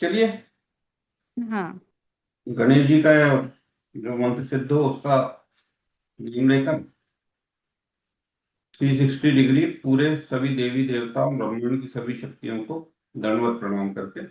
चलिए, हाँ। गणेश जी का जो मंत्र सिद्ध हो उसका नाम लेकर 360 डिग्री पूरे सभी देवी देवताओं ब्रह्मांड की सभी शक्तियों को दंडवत प्रणाम करके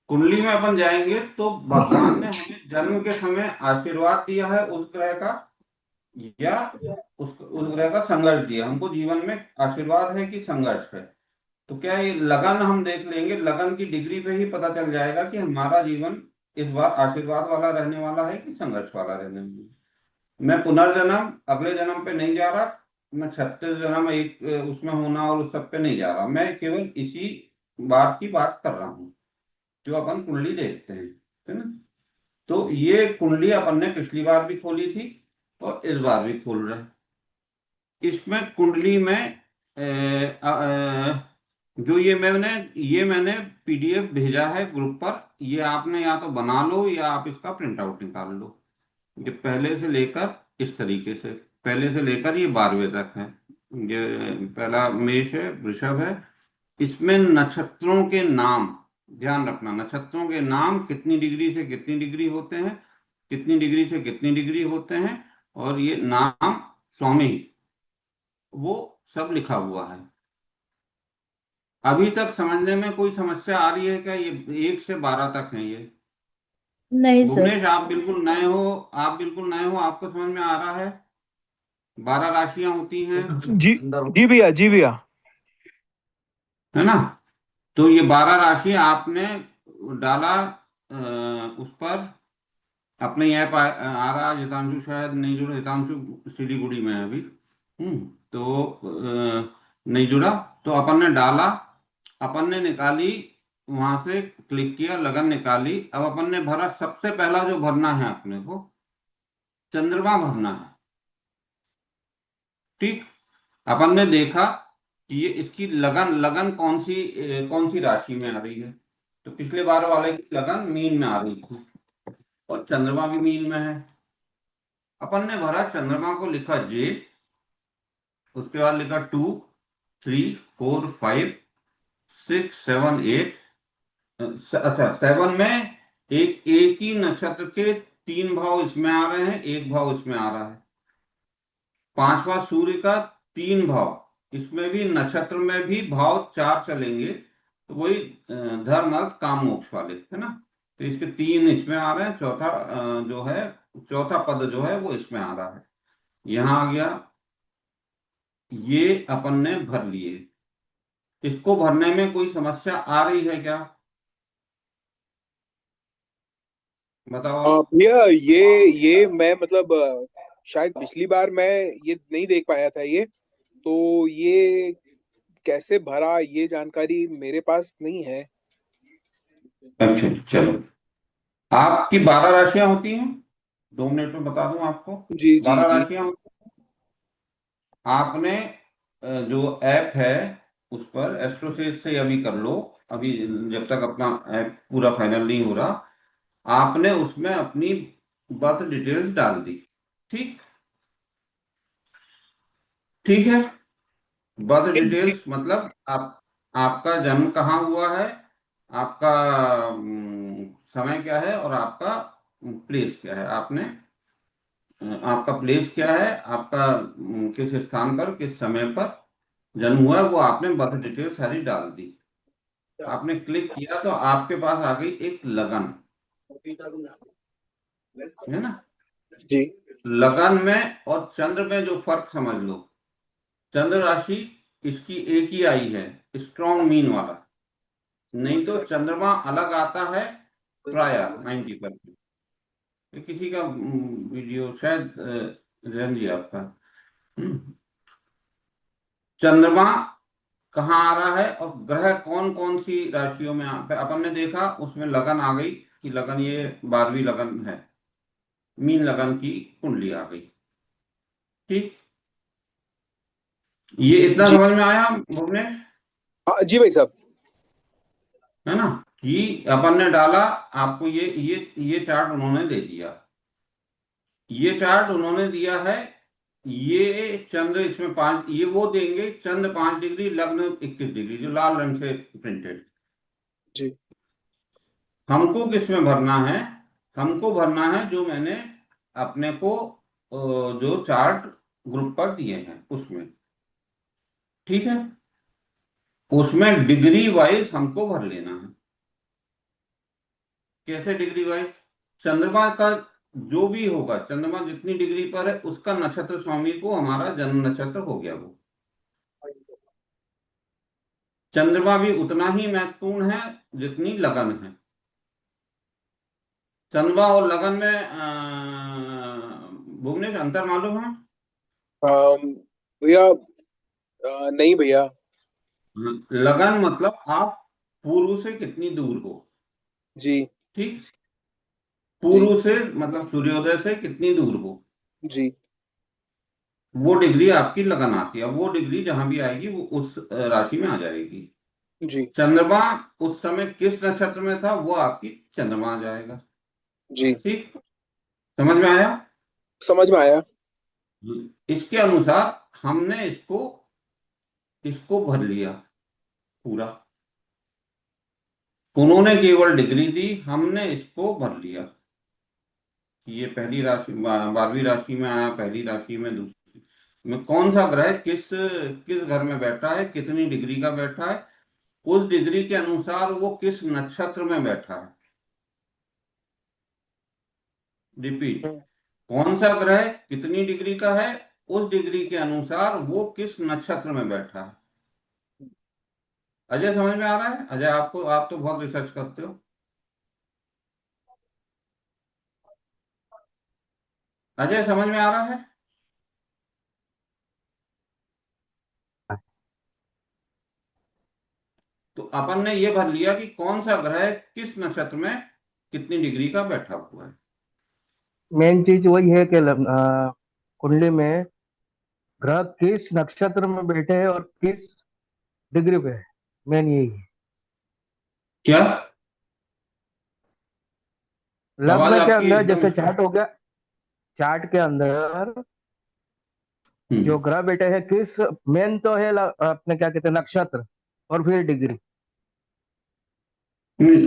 कुंडली में अपन जाएंगे तो भगवान ने हमें जन्म के समय आशीर्वाद दिया है उस ग्रह का, या उस ग्रह का संघर्ष दिया हमको जीवन में। आशीर्वाद है कि संघर्ष है? तो क्या ये लगन हम देख लेंगे, लगन की डिग्री पे ही पता चल जाएगा कि हमारा जीवन इस बार आशीर्वाद वाला रहने वाला है कि संघर्ष वाला रहने वाला है। मैं पुनर्जन्म अगले जन्म पे नहीं जा रहा, मैं 36 जन्म एक उसमें होना और उस सब पे नहीं जा रहा, मैं केवल इसी बात की बात कर रहा हूँ जो अपन कुंडली देखते हैं, है ना। तो ये कुंडली अपन ने पिछली बार भी खोली थी और इस बार भी खोल रहे हैं। इसमें कुंडली में जो ये मैंने पीडीएफ भेजा है ग्रुप पर। ये आपने या तो बना लो या आप इसका प्रिंट आउट निकाल लो। ये पहले से लेकर इस तरीके से, पहले से लेकर ये 12वें तक है। ये पहला मेष है, वृषभ है। इसमें नक्षत्रों के नाम ध्यान रखना, नक्षत्रों के नाम कितनी डिग्री से कितनी डिग्री होते हैं, कितनी डिग्री से कितनी डिग्री होते हैं, और ये नाम स्वामी, वो सब लिखा हुआ है। अभी तक समझने में कोई समस्या आ रही है क्या? ये 1 से 12 तक है ये। नहीं सर। भुवनेश, आप बिल्कुल नए हो, आप बिल्कुल नए हो, आपको समझ में आ रहा है? 12 राशियां होती हैं, जी जी भैया, जी भैया। है ना। तो ये 12 राशि आपने डाला उस पर। अपने ऐप आ रहा है, हितांशु शायद नहीं जुड़ा, हितांशु सिलीगुड़ी में है अभी। तो नहीं जुड़ा। तो अपन ने डाला, अपन ने निकाली, वहां से क्लिक किया, लगन निकाली। अब अपन ने भरा, सबसे पहला जो भरना है अपने को चंद्रमा भरना है। ठीक। अपन ने देखा कि ये इसकी लगन लगन कौन सी राशि में आ रही है। तो पिछले बार वाले की लगन मीन में आ रही थी और चंद्रमा भी मीन में है। अपन ने भरा चंद्रमा को, लिखा जे, उसके बाद लिखा 2 3 4 5 6 7 8। अच्छा, 7 में एक ही नक्षत्र के 3 भाव इसमें आ रहे हैं, एक भाव इसमें आ रहा है। पांचवा सूर्य का 3 भाव, इसमें भी नक्षत्र में भी भाव 4 चलेंगे, तो वही धर्म अर्थ काम मोक्ष वाले, है ना। तो इसके 3 इसमें आ रहे हैं, चौथा जो है, चौथा पद जो है वो इसमें आ रहा है। यहाँ आ गया। ये अपन ने भर लिए। इसको भरने में कोई समस्या आ रही है क्या? बताओ आप। भैया, ये मैं मतलब शायद पिछली बार मैं ये नहीं देख पाया था ये। तो ये कैसे भरा, ये जानकारी मेरे पास नहीं है। अच्छा, चलो। आपकी 12 राशियां होती हैं, 2 मिनट में बता दूं आपको। जी जी बारह जी। राशियां आपने जो ऐप है उस पर एस्ट्रोसेज से अभी कर लो। अभी जब तक अपना ऐप पूरा फाइनल नहीं हो रहा, आपने उसमें अपनी बर्थ डिटेल्स डाल दी। ठीक। ठीक है। बर्थ डिटेल्स मतलब आपका जन्म कहाँ हुआ है, आपका समय क्या है, और आपका प्लेस क्या है। आपका प्लेस क्या है, आपका किस स्थान पर किस समय पर जन्म हुआ है, वो आपने बर्थ डिटेल सारी डाल दी। आपने क्लिक किया तो आपके पास आ गई एक लगन, है ना। जी। लगन में और चंद्र में जो फर्क समझ लो। चंद्र राशि इसकी एक ही आई है, स्ट्रॉन्ग मीन वाला। नहीं तो चंद्रमा अलग आता है प्राय 90%। ये किसी का वीडियो शायद जैन जी आपका। हम्म, चंद्रमा कहाँ आ रहा है और ग्रह कौन कौन सी राशियों में अपन ने देखा, उसमें लगन आ गई कि लगन ये 12वीं लगन है, मीन लगन की कुंडली आ गई। ठीक। ये इतना जी। समझ में आया भुवनेश? हाँ जी भाई साहब। है ना, कि अपन ने डाला, आपको ये चार्ट उन्होंने दे दिया, ये चार्ट उन्होंने दिया है। ये चंद्र इसमें 5, ये वो देंगे, चंद्र 5 डिग्री, लग्न 21 डिग्री, जो लाल रंग से प्रिंटेड। जी। हमको किस में भरना है? हमको भरना है जो मैंने अपने को जो चार्ट ग्रुप पर दिए हैं उसमें। ठीक है, उसमें डिग्री वाइज हमको भर लेना है। कैसे डिग्री वाइज? चंद्रमा का जो भी होगा, चंद्रमा जितनी डिग्री पर है उसका नक्षत्र स्वामी को हमारा जन्म नक्षत्र हो गया वो। चंद्रमा भी उतना ही महत्वपूर्ण है जितनी लगन है। चंद्रमा और लगन में भुवनेश अंतर मालूम है? भैया नहीं भैया। लगन मतलब आप पूर्व से कितनी दूर हो। जी। ठीक, जी। पूर्व से मतलब सूर्योदय से कितनी दूर हो, जी। वो डिग्री आपकी लगन आती है। वो डिग्री जहां भी आएगी वो उस राशि में आ जाएगी। जी। चंद्रमा उस समय किस नक्षत्र में था वो आपकी चंद्रमा आ जाएगा। जी। ठीक, समझ में आया? समझ में आया। इसके अनुसार हमने इसको इसको भर लिया पूरा। उन्होंने केवल डिग्री दी, हमने इसको भर लिया कि ये पहली राशि 12वीं राशि में आया, पहली राशि में, दूसरी में कौन सा ग्रह किस किस घर में बैठा है, कितनी डिग्री का बैठा है, उस डिग्री के अनुसार वो किस नक्षत्र में बैठा है। रिपीट, हम्म। कौन सा ग्रह कितनी डिग्री का है, उस डिग्री के अनुसार वो किस नक्षत्र में बैठा है। अजय समझ में आ रहा है? अजय, आपको, आप तो बहुत रिसर्च करते हो। अजय समझ में आ रहा है? तो अपन ने ये भर लिया कि कौन सा ग्रह किस नक्षत्र में कितनी डिग्री का बैठा हुआ है। मेन चीज वही है कि कुंडली में ग्रह किस नक्षत्र में बैठे हैं और किस डिग्री पे है। मेन यही है। क्या? आवाज लग्न के आपकी अंदर एकदम जैसे स्पष्ट। चार्ट हो गया, चार्ट के अंदर जो हम्म ग्रह बैठे हैं किस, मेन तो है अपने क्या कहते हैं नक्षत्र, और फिर डिग्री।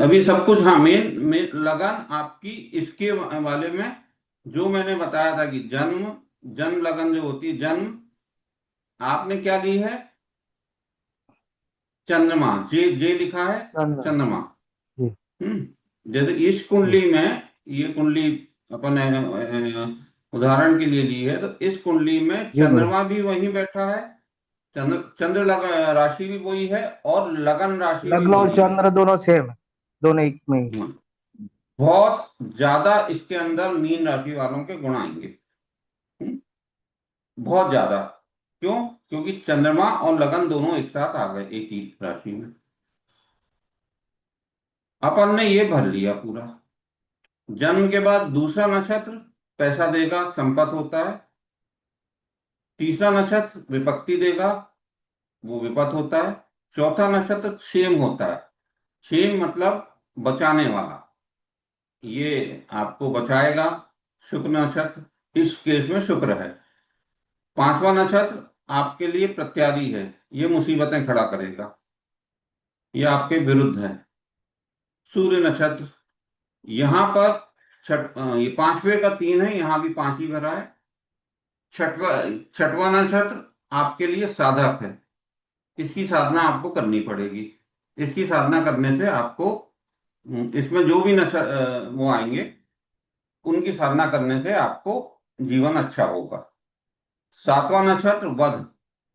अभी सब कुछ, हाँ, मेन मेन लगन आपकी इसके वाले में जो मैंने बताया था कि जन्म, जन्म लगन जो होती है, जन्म आपने क्या ली है? चंद्रमा, जे जे लिखा है, चंद्र। चंद्रमा। जी। जैसे इस जी। कुंडली में, ये कुंडली अपन उदाहरण के लिए ली है, तो इस कुंडली में जी भाई। चंद्रमा भी वहीं बैठा है, चंद्र चंद्र राशि भी वही है, और लगन राशि भी लग्न और वही है। चंद्र दोनों सेम है, दोनों एक में ही। हाँ, बहुत ज्यादा इसके अंदर मीन राशि वालों के गुण आएंगे। हम्म, बहुत ज्यादा। क्यों? क्योंकि चंद्रमा और लगन दोनों एक साथ आ गए एक ही राशि में। अपन ने ये भर लिया पूरा। जन्म के बाद दूसरा नक्षत्र पैसा देगा, संपत्ति होता है। तीसरा नक्षत्र विपत्ति देगा, वो विपत्ति होता है। चौथा नक्षत्र क्षेम होता है। क्षेम मतलब बचाने वाला, ये आपको बचाएगा। शुक्र नक्षत्र, इस केस में शुक्र है। पांचवा नक्षत्र आपके लिए प्रत्यादि है, ये मुसीबतें खड़ा करेगा, ये आपके विरुद्ध है। सूर्य नक्षत्र, यहाँ पर ये पांचवे का 3 है, यहाँ भी 5 ही भरा है। छठवा छठवा नक्षत्र आपके लिए साधक है, इसकी साधना आपको करनी पड़ेगी। इसकी साधना करने से आपको इसमें जो भी नक्षत्र वो आएंगे, उनकी साधना करने से आपको जीवन अच्छा होगा। सातवां नक्षत्र वध,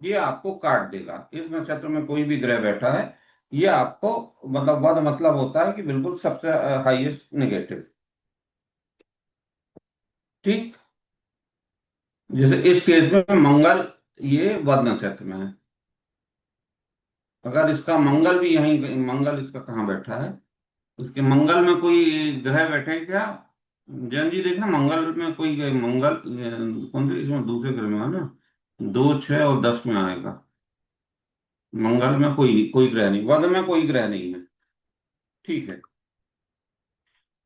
ये आपको काट देगा। इस नक्षत्र में कोई भी ग्रह बैठा है, ये आपको, मतलब वध मतलब होता है कि बिल्कुल सबसे हाईएस्ट नेगेटिव। ठीक, जैसे इस केस में मंगल, ये वध नक्षत्र में है। अगर इसका मंगल भी यहीं, मंगल इसका कहाँ बैठा है, इसके मंगल में कोई ग्रह बैठे हैं क्या? जैन जी देखना, मंगल में कोई मंगल कौन से, इसमें दूसरे ग्रह में है ना, 2 6 और 10 में आएगा। मंगल में कोई कोई ग्रह नहीं, बुध में कोई ग्रह नहीं है। ठीक है।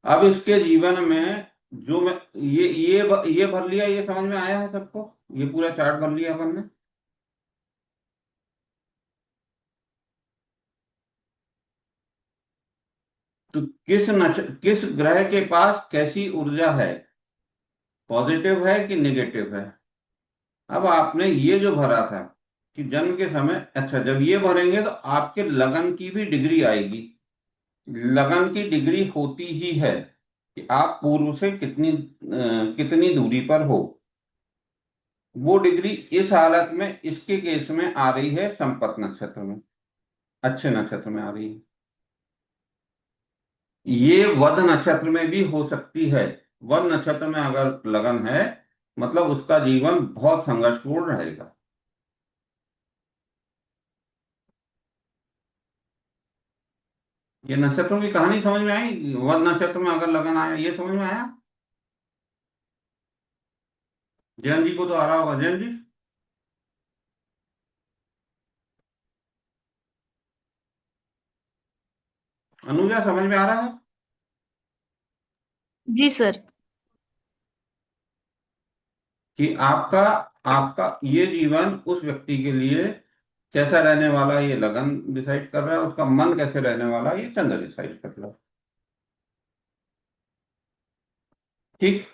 अब इसके जीवन में जो मैं ये भर लिया, ये समझ में आया है सबको? ये पूरा चार्ट भर लिया अपन ने। तो किस ग्रह के पास कैसी ऊर्जा है, पॉजिटिव है कि नेगेटिव है। अब आपने ये जो भरा था कि जन्म के समय, अच्छा जब ये भरेंगे तो आपके लगन की भी डिग्री आएगी। लगन की डिग्री होती ही है कि आप पूर्व से कितनी दूरी पर हो। वो डिग्री इस हालत में, इसके केस में आ रही है संपत नक्षत्र में, अच्छे नक्षत्र में आ रही है। ये वध नक्षत्र में भी हो सकती है। वध नक्षत्र में अगर लगन है, मतलब उसका जीवन बहुत संघर्षपूर्ण रहेगा। ये नक्षत्रों की कहानी समझ में आई? वध नक्षत्र में अगर लगन आया, ये समझ में आया? जैन जी को तो आ रहा होगा। जैन जी, अनुजा समझ में आ रहा है जी सर। कि आपका आपका ये जीवन उस व्यक्ति के लिए कैसा रहने वाला है, ये लगन डिसाइड कर रहा है। उसका मन कैसे रहने वाला है, ये चंद्र डिसाइड कर रहा है। ठीक।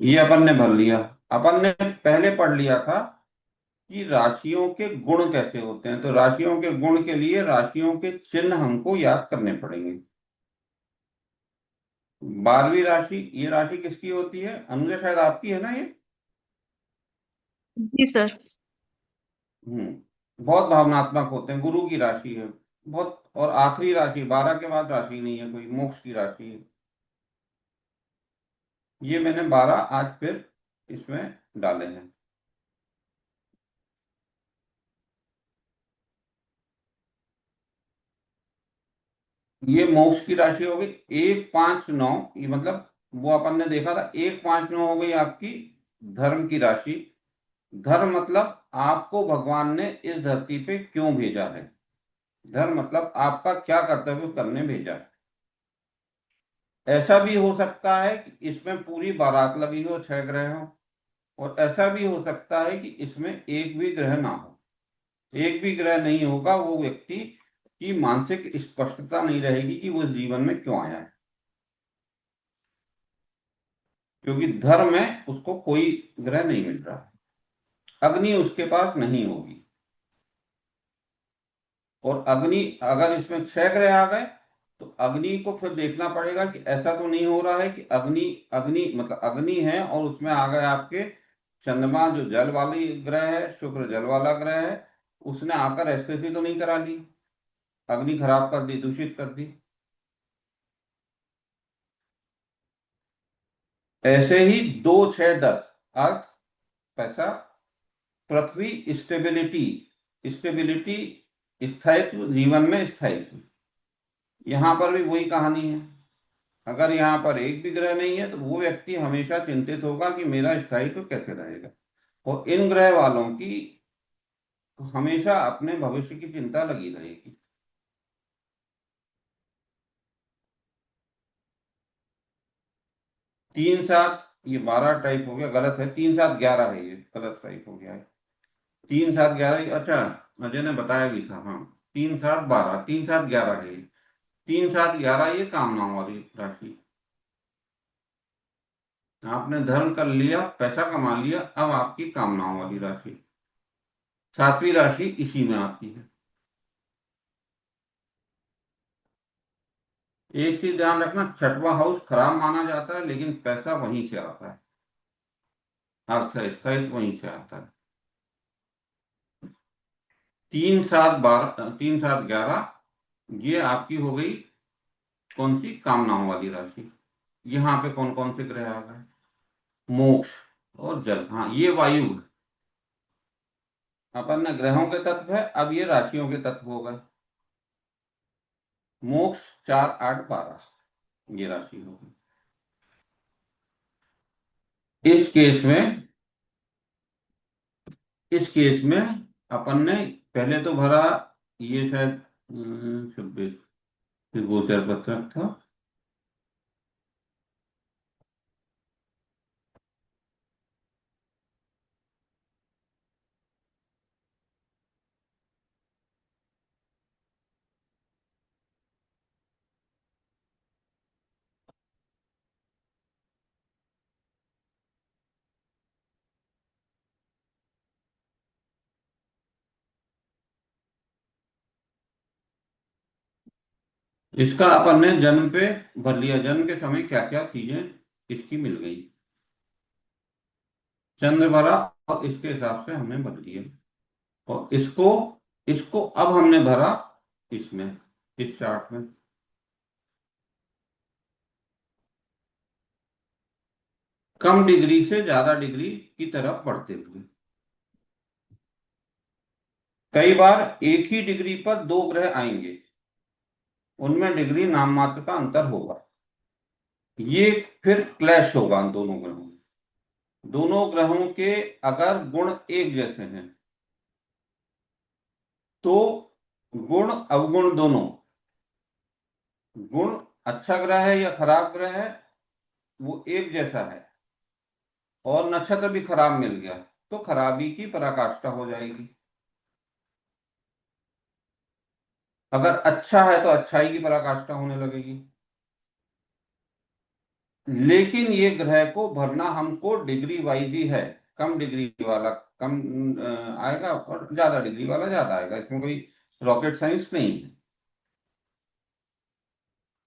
ये अपन ने भर लिया। अपन ने पहले पढ़ लिया था कि राशियों के गुण कैसे होते हैं। तो राशियों के गुण के लिए राशियों के चिन्ह हमको याद करने पड़ेंगे। 12वीं राशि, ये राशि किसकी होती है? अनुजा शायद आपकी है ना ये। जी सर। बहुत भावनात्मक होते हैं, गुरु की राशि है बहुत। और आखिरी राशि, 12 के बाद राशि नहीं है कोई, मोक्ष की राशि है। ये मैंने 12 आज फिर इसमें डाले हैं। ये मोक्ष की राशि हो गई 1 5 9, ये मतलब वो अपन ने देखा था 1 5 9 हो गई आपकी धर्म की राशि। धर्म मतलब आपको भगवान ने इस धरती पे क्यों भेजा है। धर्म मतलब आपका क्या कर्तव्य करने भेजा है। ऐसा भी हो सकता है कि इसमें पूरी बारात लगी हो, 6 ग्रह हो। और ऐसा भी हो सकता है कि इसमें एक भी ग्रह ना हो। एक भी ग्रह नहीं होगा, वो व्यक्ति की मानसिक स्पष्टता नहीं रहेगी कि वो इस जीवन में क्यों आया है। क्योंकि धर्म में उसको कोई ग्रह नहीं मिल रहा है, अग्नि उसके पास नहीं होगी। और अग्नि, अगर इसमें 6 ग्रह आ गए तो अग्नि को फिर देखना पड़ेगा कि ऐसा तो नहीं हो रहा है कि अग्नि, अग्नि मतलब अग्नि है और उसमें आ गए आपके चंद्रमा जो जल वाली ग्रह है, शुक्र जल वाला ग्रह है, उसने आकर स्थिति तो नहीं करा दी, अग्नि खराब कर दी, दूषित कर दी। ऐसे ही 2 6 10 अर्थ, पैसा, पृथ्वी, स्टेबिलिटी, स्टेबिलिटी, स्थायित्व, जीवन में स्थायित्व। यहां पर भी वही कहानी है। अगर यहाँ पर एक भी ग्रह नहीं है तो वो व्यक्ति हमेशा चिंतित होगा कि मेरा स्थायित्व कैसे रहेगा। और इन ग्रह वालों की हमेशा अपने भविष्य की चिंता लगी रहेगी। 3 7, ये 12 टाइप हो गया, गलत है। 3 7 11 है, ये गलत टाइप हो गया है। 3 7 11, अच्छा अजय ने बताया भी था, हाँ। 3 7 12, 3 7 11 है ये। 3 7 11 ये कामनाओं वाली राशि। आपने धर्म कर लिया, पैसा कमा लिया, अब आपकी कामनाओं वाली राशि, 7वीं राशि इसी में आती है। एक चीज ध्यान रखना, 6वां हाउस खराब माना जाता है लेकिन पैसा वहीं से आता है, अर्थ स्थायित्व वहीं से आता है। 3 7 12, 3 7 11, ये आपकी हो गई कौन सी? कामनाओं वाली राशि। यहाँ पे कौन कौन से ग्रह आ गए? मोक्ष और जल, हाँ ये वायु है। अपन ने ग्रहों के तत्व है, अब ये राशियों के तत्व हो गए। मोक्ष 4 8 12, ये राशि होगी। इस केस में इस केस में अपन ने पहले तो भरा, ये शायद 26, फिर गोचर पत्रक था। इसका अपन ने जन्म पे भर लिया, जन्म के समय क्या क्या चीजें इसकी मिल गई, चंद्र भरा, और इसके हिसाब से हमने भर लिया। और इसको इसको अब हमने भरा इसमें, इस चार्ट में। कम डिग्री से ज्यादा डिग्री की तरफ बढ़ते हुए। कई बार एक ही डिग्री पर दो ग्रह आएंगे, उनमें डिग्री नाम मात्र का अंतर होगा। ये फिर क्लैश होगा उन दोनों ग्रहों में। दोनों ग्रहों के अगर गुण एक जैसे हैं तो गुण अवगुण दोनों, गुण अच्छा ग्रह है या खराब ग्रह है वो एक जैसा है, और नक्षत्र भी खराब मिल गया तो खराबी की पराकाष्ठा हो जाएगी। अगर अच्छा है तो अच्छाई की पराकाष्ठा होने लगेगी। लेकिन ये ग्रह को भरना हमको डिग्री वाइज ही है। कम डिग्री वाला कम आएगा, और ज्यादा डिग्री वाला ज्यादा आएगा। इसमें कोई रॉकेट साइंस नहीं है।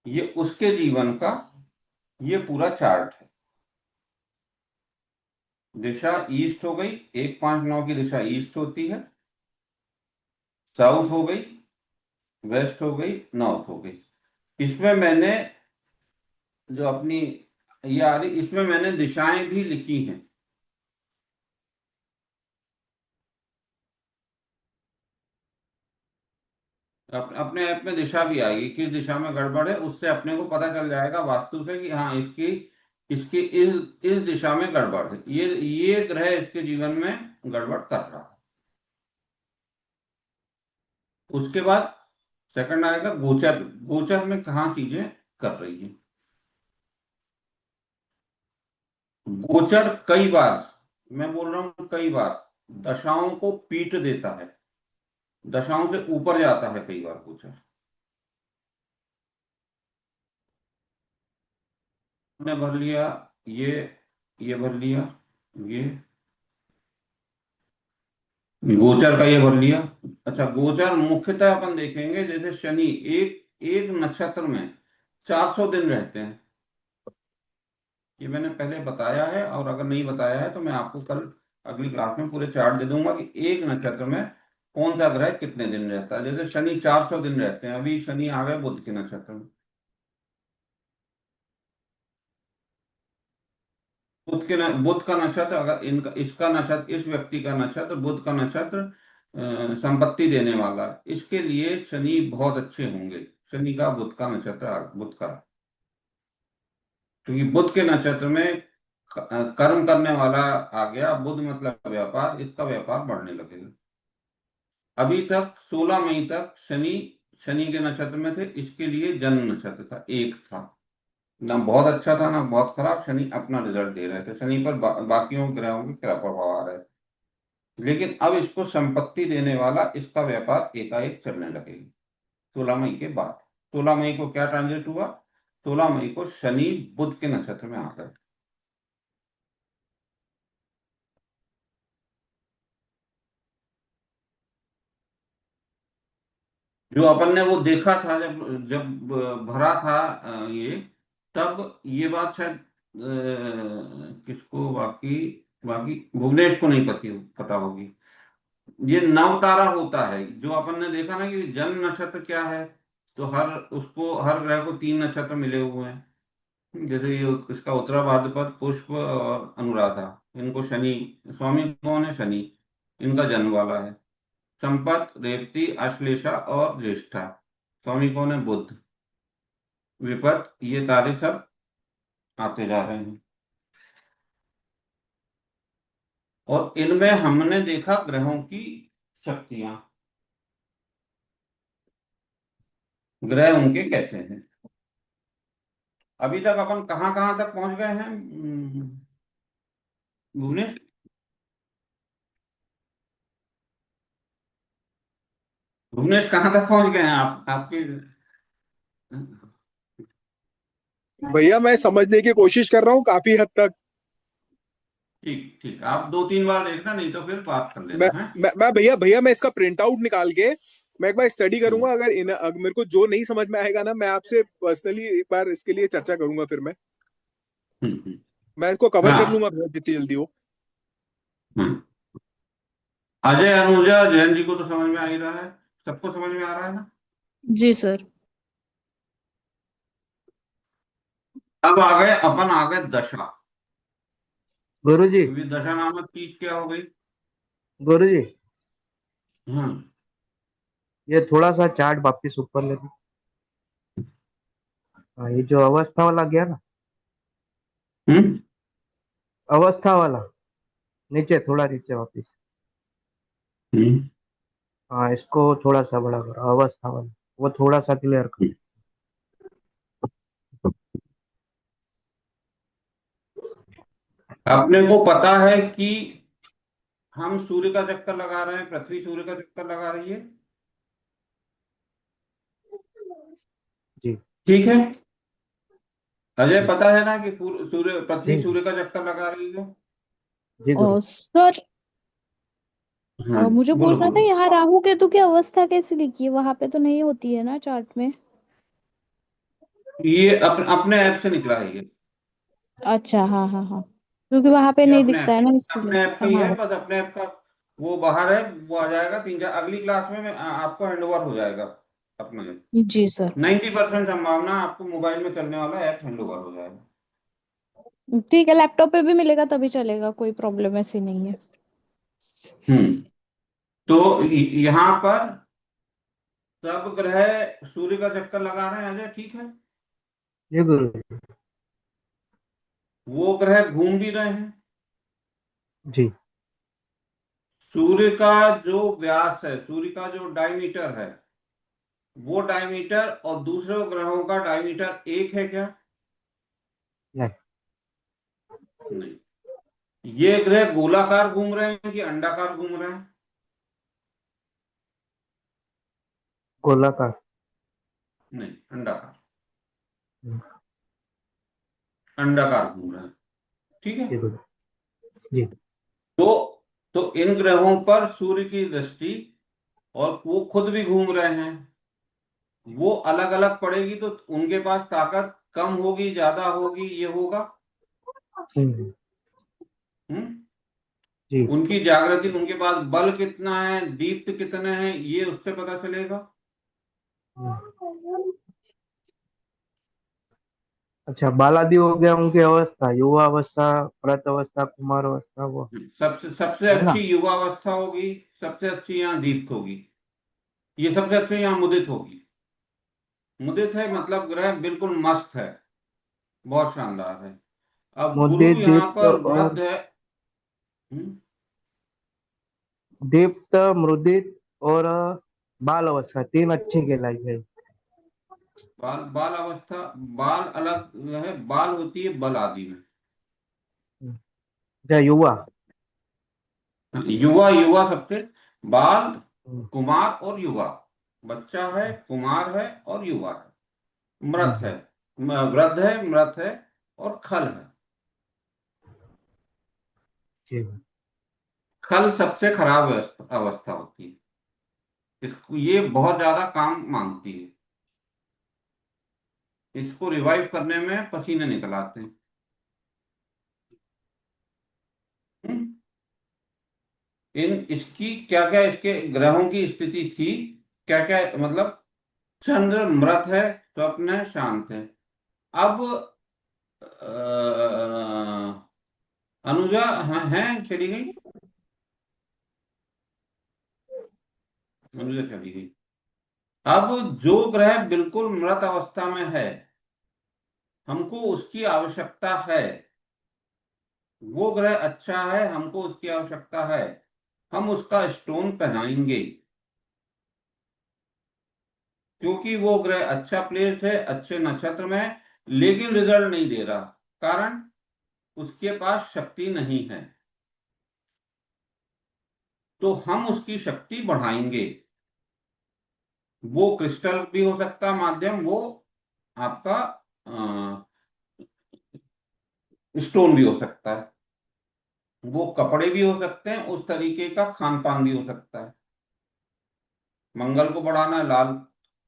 ये उसके जीवन का ये पूरा चार्ट है। दिशा ईस्ट हो गई, 159 की दिशा ईस्ट होती है, साउथ हो गई, वेस्ट हो गई, नॉर्थ हो गई। इसमें मैंने जो अपनी ये आ रही, इसमें मैंने दिशाएं भी लिखी हैं। अपने ऐप में दिशा भी आएगी, किस दिशा में गड़बड़ है, उससे अपने को पता चल जाएगा वास्तु से कि हाँ इसकी इसकी इस दिशा में गड़बड़ है, ये ग्रह इसके जीवन में गड़बड़ कर रहा है। उसके बाद सेकंड आएगा गोचर। गोचर में कहाँ चीजें कर रही है। गोचर कई बार, मैं बोल रहा हूं कई बार, दशाओं को पीट देता है, दशाओं से ऊपर जाता है कई बार गोचर। हमने भर लिया, ये ये भर लिया, ये गोचर का ये भर लिया। अच्छा, गोचर मुख्यतः अपन देखेंगे जैसे शनि, एक एक नक्षत्र में 400 दिन रहते हैं। ये मैंने पहले बताया है, और अगर नहीं बताया है तो मैं आपको कल अगली क्लास में पूरे चार्ट दे दूंगा कि एक नक्षत्र में कौन सा ग्रह कितने दिन रहता है। जैसे शनि 400 दिन रहते हैं, अभी शनि आ गए बुध के नक्षत्र में। बुध का नक्षत्र, अगर इनका इसका नक्षत्र, इस व्यक्ति का नक्षत्र बुध का नक्षत्र संपत्ति देने वाला, इसके लिए शनि बहुत अच्छे होंगे। शनि का बुध का नक्षत्र, बुध का, क्योंकि बुध के नक्षत्र में कर्म करने वाला आ गया। बुध मतलब व्यापार, इसका व्यापार बढ़ने लगेगा। अभी तक 16 मई तक शनि शनि के नक्षत्र में थे, इसके लिए जन्म नक्षत्र था, एक था। ना बहुत अच्छा था ना बहुत खराब, शनि अपना रिजल्ट दे रहे थे। शनि पर बाकियों ग्रहों के क्या प्रभाव आ रहे थे। लेकिन अब इसको संपत्ति देने वाला इसका व्यापार एकाएक चलने लगेगा 16 मई के बाद। 16 मई को क्या ट्रांजिट हुआ, 16 मई को शनि बुध के नक्षत्र में आ गए। जो अपन ने वो देखा था, जब जब भरा था ये, तब ये बात शायद किसको, बाकी बाकी भुवनेश को नहीं पता होगी। ये नवतारा होता है जो अपन ने देखा ना कि जन्म नक्षत्र क्या है, तो उसको हर ग्रह को 3 नक्षत्र मिले हुए हैं। जैसे ये इसका उत्तरा भाद्रपद, पुष्प और अनुराधा, इनको शनि, स्वामी कौन है, शनि, इनका जन्म वाला है। संपत, रेवती, आश्लेषा और ज्येष्ठा, स्वामी कौन है, बुध। विपत, ये तारे सब आते जा रहे हैं। और इनमें हमने देखा ग्रहों की शक्तियां, ग्रह उनके कैसे हैं। अभी तक अपन कहाँ कहाँ तक पहुंच गए हैं, भुवनेश? भुवनेश कहाँ तक पहुंच गए हैं आप, आपकी? भैया मैं समझने की कोशिश कर रहा हूँ काफी हद तक। ठीक ठीक, आप 2-3 बार देखना, नहीं तो फिर बात कर मैं लेना है। मैं भैया भैया मैं इसका प्रिंट आउट निकाल के मैं एक बार स्टडी हम्म करूंगा। अगर मेरे को जो नहीं समझ में आएगा ना, मैं आपसे पर्सनली एक बार इसके लिए चर्चा करूंगा। फिर हम्म। मैं इसको कवर कर हाँ। लूंगा भैया जितनी जल्दी हो। हम्म। अजय, अनुजा, जयन जी को तो समझ में आ ही रहा है, सबको समझ में आ रहा है ना? जी सर। अब आ गए अपन, आ गए दशा। गुरुजी, क्योंकि दशा नामक चीज क्या हो गई? गुरुजी, हम्म ये थोड़ा सा चार्ट वापिस ऊपर ले दो। हाँ, ये जो अवस्था वाला गया ना, हम्म अवस्था वाला, नीचे थोड़ा नीचे वापिस। हम्म हाँ, इसको थोड़ा सा बड़ा करो, अवस्था वाला, वो थोड़ा सा क्लियर करो। अपने को पता है कि हम सूर्य का चक्कर लगा रहे हैं, पृथ्वी सूर्य का चक्कर लगा रही है। जी ठीक है। अजय, जी पता है ना कि सूर्य, पृथ्वी जी सूर्य का चक्कर लगा रही है। जी गुरु। सर, हाँ, मुझे बोलो पूछना था, बोलो। यहाँ राहु केतु की अवस्था कैसे लिखी है? वहां पे तो नहीं होती है ना चार्ट में। ये अपने ऐप से निकला है ये। अच्छा, हाँ हाँ हाँ, क्योंकि वहां पे ये नहीं अपने दिखता ऐप है ना, इसलिए। अपने ऐप का ही है, हाँ। बस अपने ऐप का। वो बाहर है, वो आ जाएगा 3-4 अगली क्लास में, आपको हैंड ओवर हो जाएगा अपना। जी सर। 90% संभावना आपको मोबाइल में चलने वाला ऐप हैंड ओवर हो जाएगा। ठीक है, लैपटॉप पे भी मिलेगा तभी चलेगा, कोई प्रॉब्लम ऐसी नहीं है। हम्म तो यहाँ पर सब ग्रह सूर्य का चक्कर लगा रहे हैं अजय, ठीक है। जी गुरु वो ग्रह घूम भी रहे हैं। जी। सूर्य का जो व्यास है, सूर्य का जो डायमीटर है, वो डायमीटर और दूसरे ग्रहों का डायमीटर एक है क्या? नहीं, नहीं। ये ग्रह गोलाकार घूम रहे हैं कि अंडाकार घूम रहे हैं? गोलाकार। नहीं, अंडाकार। हम्म, अंडाकार घूम रहे हैं, ठीक है। जी गुरु जी। तो तो इन ग्रहों पर सूर्य की दृष्टि, और वो खुद भी घूम रहे हैं, वो अलग अलग पड़ेगी तो उनके पास ताकत कम होगी, ज्यादा होगी, ये होगा। हम्म, हम्म जी। उनकी जागृति, उनके पास बल कितना है, दीप्त कितने हैं, ये उससे पता चलेगा। हम्म। अच्छा, बालादी हो गया उनकी अवस्था, युवा अवस्था, व्रत अवस्था, कुमार अवस्था, वो सबसे सबसे है ना। अच्छी युवावस्था होगी, सबसे अच्छी यहाँ दीप्त होगी, ये सबसे अच्छी यहाँ मुदित होगी। मुदित है मतलब ग्रह बिल्कुल मस्त है, बहुत शानदार है। अब गुरु मुद्दे यहाँ दीप्त पर और वृद्ध है। हम्म, दीप्त, मुदित और बाल अवस्था, तीन अच्छी कहलाई है। बाल बाल अवस्था, बाल अलग है, बाल होती है बल आदि में। अच्छा, युवा। युवा, युवा सबसे, बाल, हम्म, कुमार और युवा। बच्चा है, कुमार है और युवा है। मृत है, हम्म, वृद्ध है, मृत है और खल है। जी खल सबसे खराब अवस्था अवस्था होती है, इसको ये बहुत ज्यादा काम मांगती है, इसको रिवाइव करने में पसीने निकल आते हैं। हम्म? इन इसकी क्या क्या, इसके ग्रहों की स्थिति थी, क्या क्या मतलब? चंद्र मृत है, स्वप्न है, शांत है। अब अनुजा, हाँ है, चली गई। अनुजा चली गई। अब जो ग्रह बिल्कुल मृत अवस्था में है, हमको उसकी आवश्यकता है। वो ग्रह अच्छा है, हमको उसकी आवश्यकता है, हम उसका स्टोन पहनाएंगे, क्योंकि वो ग्रह अच्छा प्लेस्ड है, अच्छे नक्षत्र में है, लेकिन रिजल्ट नहीं दे रहा। कारण, उसके पास शक्ति नहीं है, तो हम उसकी शक्ति बढ़ाएंगे। वो क्रिस्टल भी हो सकता है माध्यम, वो आपका स्टोन भी हो सकता है, वो कपड़े भी हो सकते हैं, उस तरीके का खान पान भी हो सकता है। मंगल को बढ़ाना है, लाल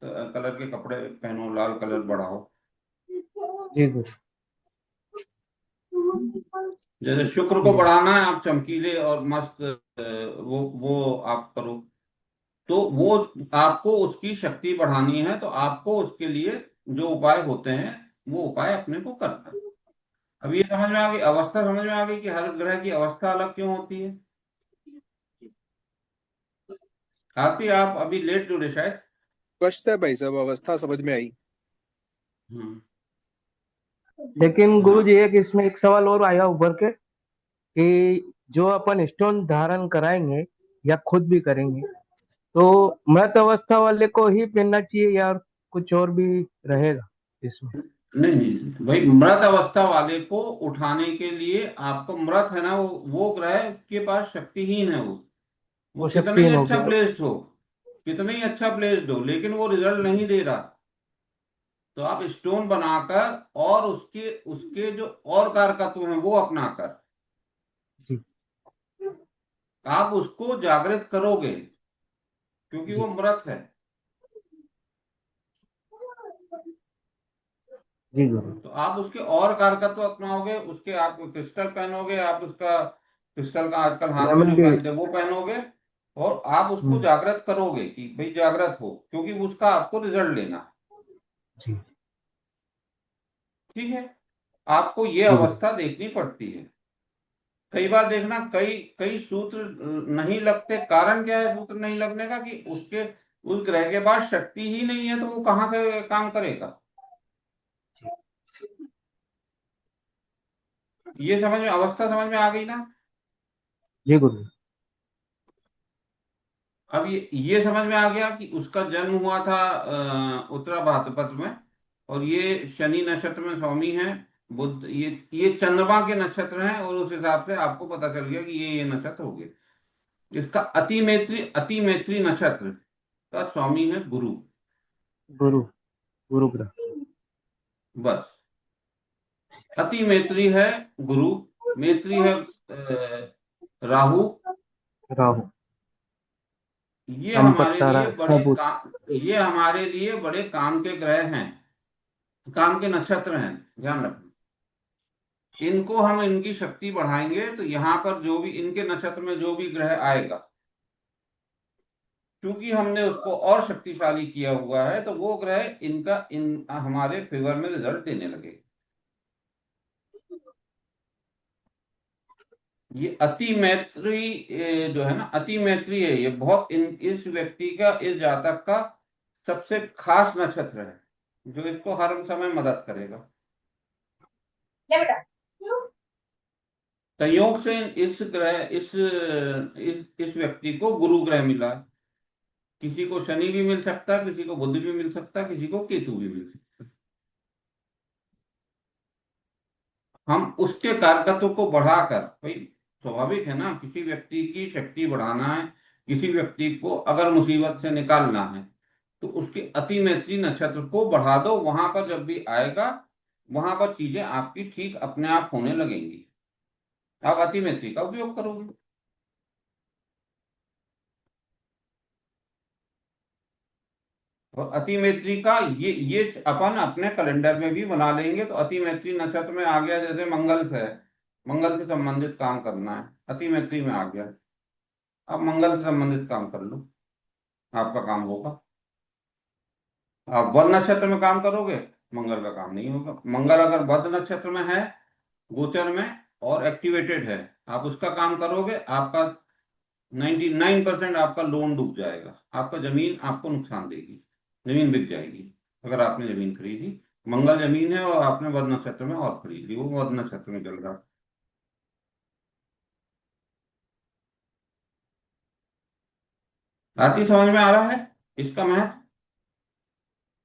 कलर के कपड़े पहनो, लाल कलर बढ़ाओ। जी गुरु। जैसे शुक्र को जी बढ़ाना है, आप चमकीले और मस्त वो आप करो। तो वो आपको उसकी शक्ति बढ़ानी है, तो आपको उसके लिए जो उपाय होते हैं वो उपाय अपने को करना है। अब ये समझ में आ गई, अवस्था समझ में आ गई कि हर ग्रह की अवस्था अलग क्यों होती है। आती, आप अभी लेट जुड़े शायद। स्पष्ट है भाई साहब, अवस्था समझ में आई। हम्म। लेकिन गुरु जी हाँ, इसमें एक सवाल और आया उभर के कि जो अपन स्टोन धारण कराएंगे या खुद भी करेंगे, तो मृत अवस्था वाले को ही पहनना चाहिए या कुछ और भी रहेगा इसमें? नहीं नहीं भाई, मृत अवस्था वाले को उठाने के लिए आपको, मृत है ना वो ग्रह के पास शक्तिहीन है। वो वो कितना ही शक्तिहीन हो अच्छा गया। प्लेस्ड हो, कितना ही अच्छा प्लेस्ड हो, लेकिन वो रिजल्ट नहीं दे रहा। तो आप स्टोन बनाकर और उसके उसके जो और कारकत्व हैं वो अपनाकर जी आप उसको जागृत करोगे, क्योंकि जी वो मृत है। जी गुरु। तो आप उसके और कारकत्व अपनाओगे, उसके आप क्रिस्टल पहनोगे, आप उसका क्रिस्टल का आजकल हाथ में डायमंड जो के। पहनते हैं वो पहनोगे, और आप उसको हम्म, जागृत करोगे कि भाई जागृत हो, क्योंकि उसका आपको रिजल्ट लेना है। जी ठीक है, आपको ये जी गुरु। अवस्था देखनी पड़ती है। कई बार देखना, कई कई सूत्र नहीं लगते। कारण क्या है सूत्र नहीं लगने का, कि उसके उस ग्रह के पास शक्ति ही नहीं है, तो वो कहाँ से काम करेगा। ये समझ में, अवस्था समझ में आ गई ना। जी गुरु। अब ये समझ में आ गया कि उसका जन्म हुआ था उत्तरा भाद्रपद में, और ये शनि नक्षत्र में स्वामी है। बुध, ये चंद्रमा के नक्षत्र हैं, और उस हिसाब से आपको पता चल गया कि ये नक्षत्र हो गए। इसका अति मैत्री नक्षत्र का स्वामी है गुरु। गुरु। गुरु ग्रह। बस, अति मैत्री है गुरु, मैत्री है राहु। राहु। ये हम हमारे पत्ता लिए रास्ता बड़े बुध। काम, ये हमारे लिए बड़े काम के ग्रह हैं, काम के नक्षत्र हैं, ध्यान रखना। इनको हम, इनकी शक्ति बढ़ाएंगे तो यहाँ पर जो भी इनके नक्षत्र में जो भी ग्रह आएगा, क्योंकि हमने उसको और शक्तिशाली किया हुआ है, तो वो ग्रह इनका इन हमारे फेवर में रिजल्ट देने लगे। ये अति मैत्री जो है ना, अति मैत्री है, ये बहुत इस व्यक्ति का, इस जातक का सबसे खास नक्षत्र है, जो इसको हर समय मदद करेगा। संयोग से इस ग्रह इस व्यक्ति को गुरु ग्रह मिला। किसी को शनि भी मिल सकता है, किसी को बुध भी मिल सकता है, किसी को केतु भी मिल सकता है। हम उसके कारकत्व को बढ़ाकर, भाई स्वाभाविक है ना, किसी व्यक्ति की शक्ति बढ़ाना है, किसी व्यक्ति को अगर मुसीबत से निकालना है, तो उसके अति मैत्री नक्षत्र को बढ़ा दो। वहां पर जब भी आएगा, वहां पर चीजें आपकी ठीक अपने आप होने लगेंगी। आप अति मैत्री का उपयोग करोगे। और अति मैत्री का ये अपन अपने कैलेंडर में भी बना लेंगे, तो अति मैत्री नक्षत्र में आ गया, जैसे मंगल से है, मंगल से संबंधित काम करना है, अति मैत्री में आ गया, आप मंगल से संबंधित काम कर लो, आपका काम होगा। आप वन नक्षत्र में काम करोगे, मंगल का काम नहीं होगा। मंगल अगर बद नक्षत्र में है, गोचर में, और एक्टिवेटेड है, आप उसका काम करोगे, आपका 99% आपका लोन डूब जाएगा, आपका जमीन आपको नुकसान देगी, जमीन बिक जाएगी। अगर आपने जमीन खरीदी, मंगल जमीन है और आपने वध नक्षत्र में और खरीद ली, वो वध नक्षत्र में चल रहा है। आती समझ में आ रहा है इसका महत्व?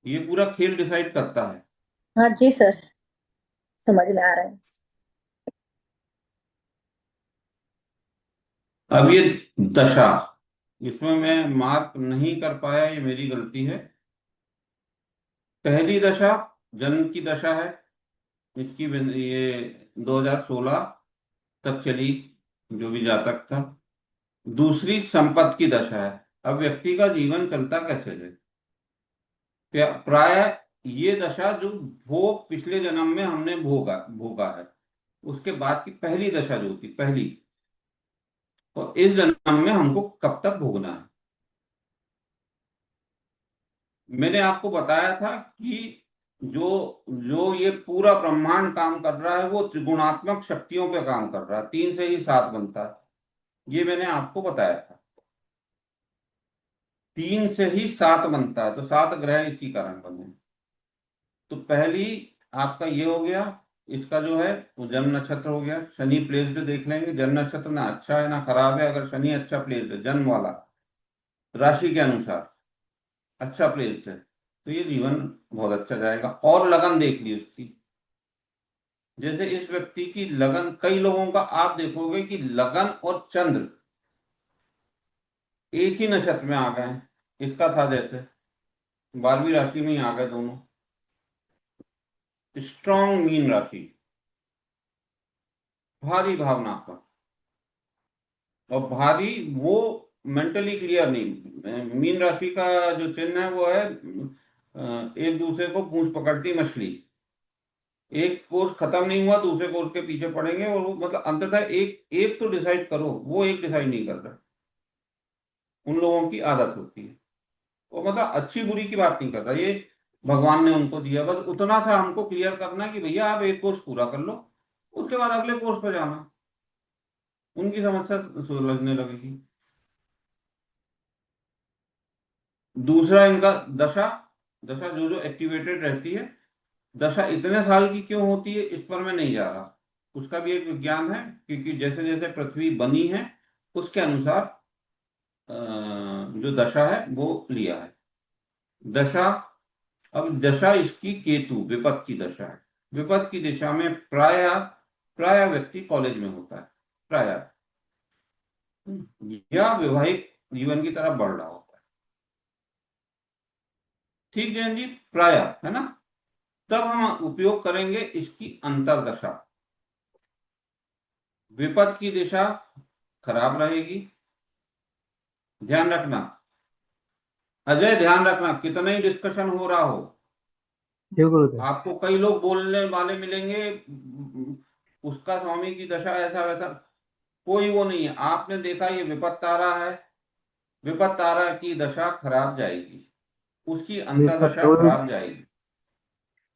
ये पूरा खेल डिसाइड करता है। हाँ जी सर, समझ में आ रहा है। अब ये दशा, इसमें मैं मार्क नहीं कर पाया, ये मेरी गलती है। पहली दशा जन्म की दशा है, इसकी ये 2016 तक चली, जो भी जातक था। दूसरी संपत्ति की दशा है। अब व्यक्ति का जीवन चलता कैसे है, प्राय ये दशा जो भोग पिछले जन्म में हमने भोगा भोगा है, उसके बाद की पहली दशा जो होती पहली, और इस जन्म में हमको कब तक भोगना है। मैंने आपको बताया था कि जो जो ये पूरा ब्रह्मांड काम कर रहा है वो त्रिगुणात्मक शक्तियों पे काम कर रहा है, 3 से ही 7 बनता है, ये मैंने आपको बताया था। 3 से ही 7 बनता है, तो 7 ग्रह इसी कारण बने। तो पहली आपका ये हो गया, इसका जो है वो जन्म नक्षत्र हो गया। शनि प्लेस्ड देख लेंगे, जन्म नक्षत्र ना अच्छा है ना खराब है। अगर शनि अच्छा प्लेस्ड है, जन्म वाला राशि के अनुसार अच्छा प्लेस्ड है, तो ये जीवन बहुत अच्छा जाएगा। और लगन देख ली उसकी, जैसे इस व्यक्ति की लगन, कई लोगों का आप देखोगे कि लगन और चंद्र एक ही नक्षत्र में आ गए हैं। इसका था जैसे 12वीं राशि में ही आ गए दोनों। स्ट्रॉन्ग मीन राशि, भारी भावनात्मक, और भारी वो मेंटली क्लियर नहीं। मीन राशि का जो चिन्ह है वो है एक दूसरे को पूंछ पकड़ती मछली। एक कोर्स खत्म नहीं हुआ, दूसरे कोर्स के पीछे पड़ेंगे, और वो मतलब अंततः एक एक तो डिसाइड करो, वो एक डिसाइड नहीं कर रहा। उन लोगों की आदत होती है, वो मतलब अच्छी बुरी की बात नहीं कर रहा, ये भगवान ने उनको दिया, बस उतना सा हमको क्लियर करना कि भैया आप एक कोर्स पूरा कर लो, उसके बाद अगले कोर्स पर जाना। उनकी समस्या सुलझने लगेगी। दूसरा इनका दशा, दशा जो जो एक्टिवेटेड रहती है, दशा इतने साल की क्यों होती है इस पर मैं नहीं जा रहा, उसका भी एक विज्ञान है, क्योंकि जैसे जैसे पृथ्वी बनी है उसके अनुसार जो दशा है वो लिया है। दशा, अब दशा इसकी केतु विपत्त की दशा है। विपत्त की दिशा में प्राय प्राय व्यक्ति कॉलेज में होता है, प्राय, या वैवाहिक जीवन की तरफ बढ़ रहा होता है। ठीक जैन जी, प्राय है ना। तब हम उपयोग करेंगे इसकी अंतरदशा। विपत्त की दिशा खराब रहेगी, ध्यान रखना अजय, ध्यान रखना, कितना ही डिस्कशन हो रहा हो, जी गुरुदेव। आपको कई लोग बोलने वाले मिलेंगे, उसका स्वामी की दशा ऐसा वैसा, कोई वो नहीं है। आपने देखा ये विपत्त आ रहा है, विपत्त आ रहा की दशा खराब जाएगी, उसकी विपत्त अंतरदशा खराब जाएगी।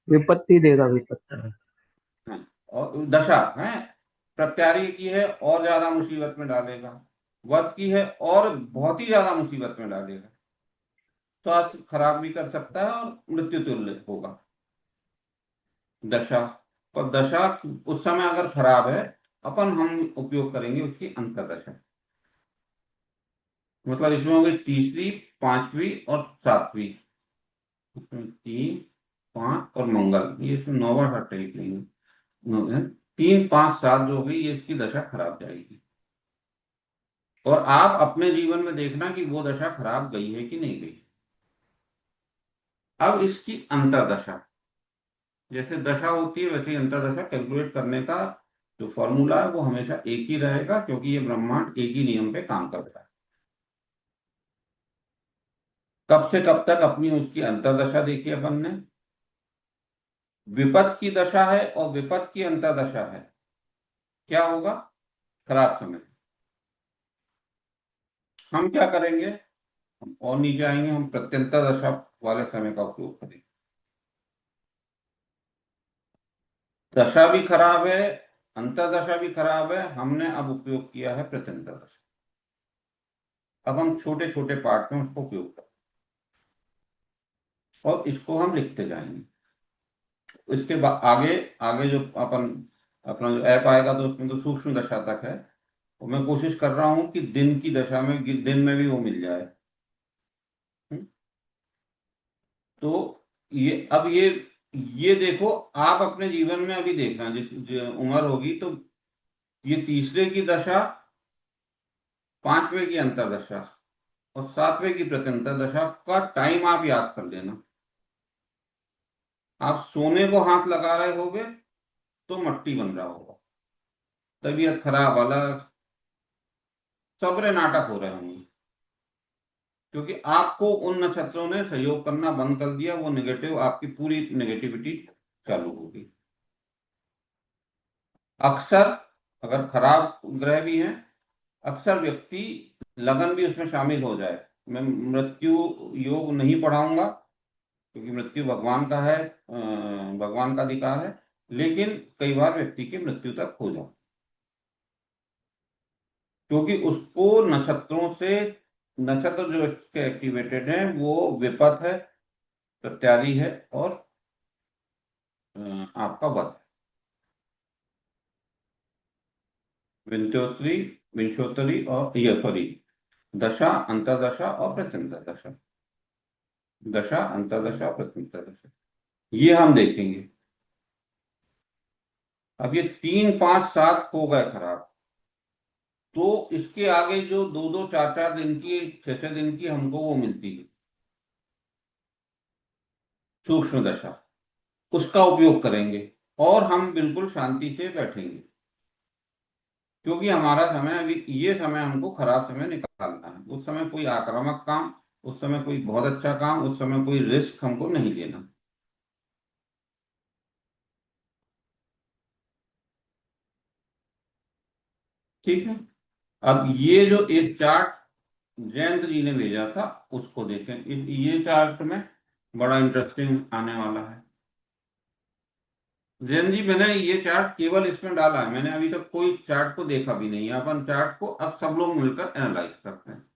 विपत्ति देगा विपत्ति। हाँ, और दशा है प्रत्यारी की है और ज्यादा मुसीबत में डालेगा, वध की है और बहुत ही ज्यादा मुसीबत में डालेगा। स्वास्थ्य खराब भी कर सकता है और मृत्यु तुल्य होगा दशा। पर दशा उस समय अगर खराब है, अपन हम उपयोग करेंगे उसकी अंतरदशा। मतलब इसमें हो गई तीसरी, पांचवी और सातवीं, इसमें 3, 5 और मंगल, ये इसमें 9वां घट लेंगे। 3, 5, 7 जो होगी ये इसकी दशा खराब जाएगी। और आप अपने जीवन में देखना कि वो दशा खराब गई है कि नहीं गई। अब इसकी अंतरदशा, जैसे दशा होती है वैसे ही अंतरदशा कैलकुलेट करने का जो फॉर्मूला है वो हमेशा एक ही रहेगा, क्योंकि ये ब्रह्मांड एक ही नियम पे काम करता है। कब से कब तक अपनी उसकी अंतरदशा देखी अपन ने। विपत्त की दशा है और विपत्त की अंतरदशा है, क्या होगा, खराब समय। हम क्या करेंगे, हम और नीचे आएंगे, हम प्रत्यंतर दशा वाले समय का उपयोग करेंगे। दशा भी खराब है, अंतरदशा भी खराब है, हमने अब उपयोग किया है प्रत्यंतर दशा। अब हम छोटे छोटे पार्ट में उसको उपयोग करें और इसको हम लिखते जाएंगे। इसके बाद आगे आगे जो अपन अपना जो ऐप आएगा तो उसमें तो सूक्ष्म दशा तक है, और मैं कोशिश कर रहा हूँ कि दिन की दशा में, दिन में भी वो मिल जाए। तो ये देखो, आप अपने जीवन में अभी देखना, जिस उम्र होगी तो ये तीसरे की दशा, पांचवे की अंतरदशा और सातवें की प्रत्यंतर दशा का टाइम आप याद कर लेना। आप सोने को हाथ लगा रहे होगे तो मट्टी बन रहा होगा, तबीयत खराब अलग, सबरे नाटक हो रहे होंगे, क्योंकि आपको उन नक्षत्रों ने सहयोग करना बंद कर दिया। वो नेगेटिव, आपकी पूरी नेगेटिविटी चालू होगी। अक्सर अगर खराब ग्रह भी हैं, अक्सर व्यक्ति, लगन भी उसमें शामिल हो जाए। मैं मृत्यु योग नहीं पढ़ाऊंगा, क्योंकि मृत्यु भगवान का है, भगवान का अधिकार है, लेकिन कई बार व्यक्ति की मृत्यु तक हो जाए, क्योंकि उसको नक्षत्रों से, नक्षत्र जो इसके एक्टिवेटेड हैं वो विपत है, प्रत्यारी है और आपका वध है। विंध्योत्तरी, विंशोत्तरी और ये सॉरी, दशा, अंतरदशा और प्रत्यंतर दशा, दशा, अंतरदशा, प्रत्यंतर दशा, ये हम देखेंगे। अब ये 3, 5, 7 हो गए खराब, तो इसके आगे जो 2, 2, 4, 4 दिन की, 6, 6 दिन की हमको वो मिलती है सूक्ष्म दशा, उसका उपयोग करेंगे और हम बिल्कुल शांति से बैठेंगे, क्योंकि हमारा समय अभी, ये समय हमको खराब समय निकालना है। उस समय कोई आक्रामक काम, उस समय कोई बहुत अच्छा काम, उस समय कोई रिस्क हमको नहीं लेना। ठीक है। अब ये जो एक चार्ट जयंत जी ने भेजा था, उसको देखें। ये चार्ट में बड़ा इंटरेस्टिंग आने वाला है। जयंत जी, मैंने ये चार्ट केवल इसमें डाला है, मैंने अभी तक कोई चार्ट को देखा भी नहीं है। अपन चार्ट को अब सब लोग मिलकर एनालाइज करते हैं।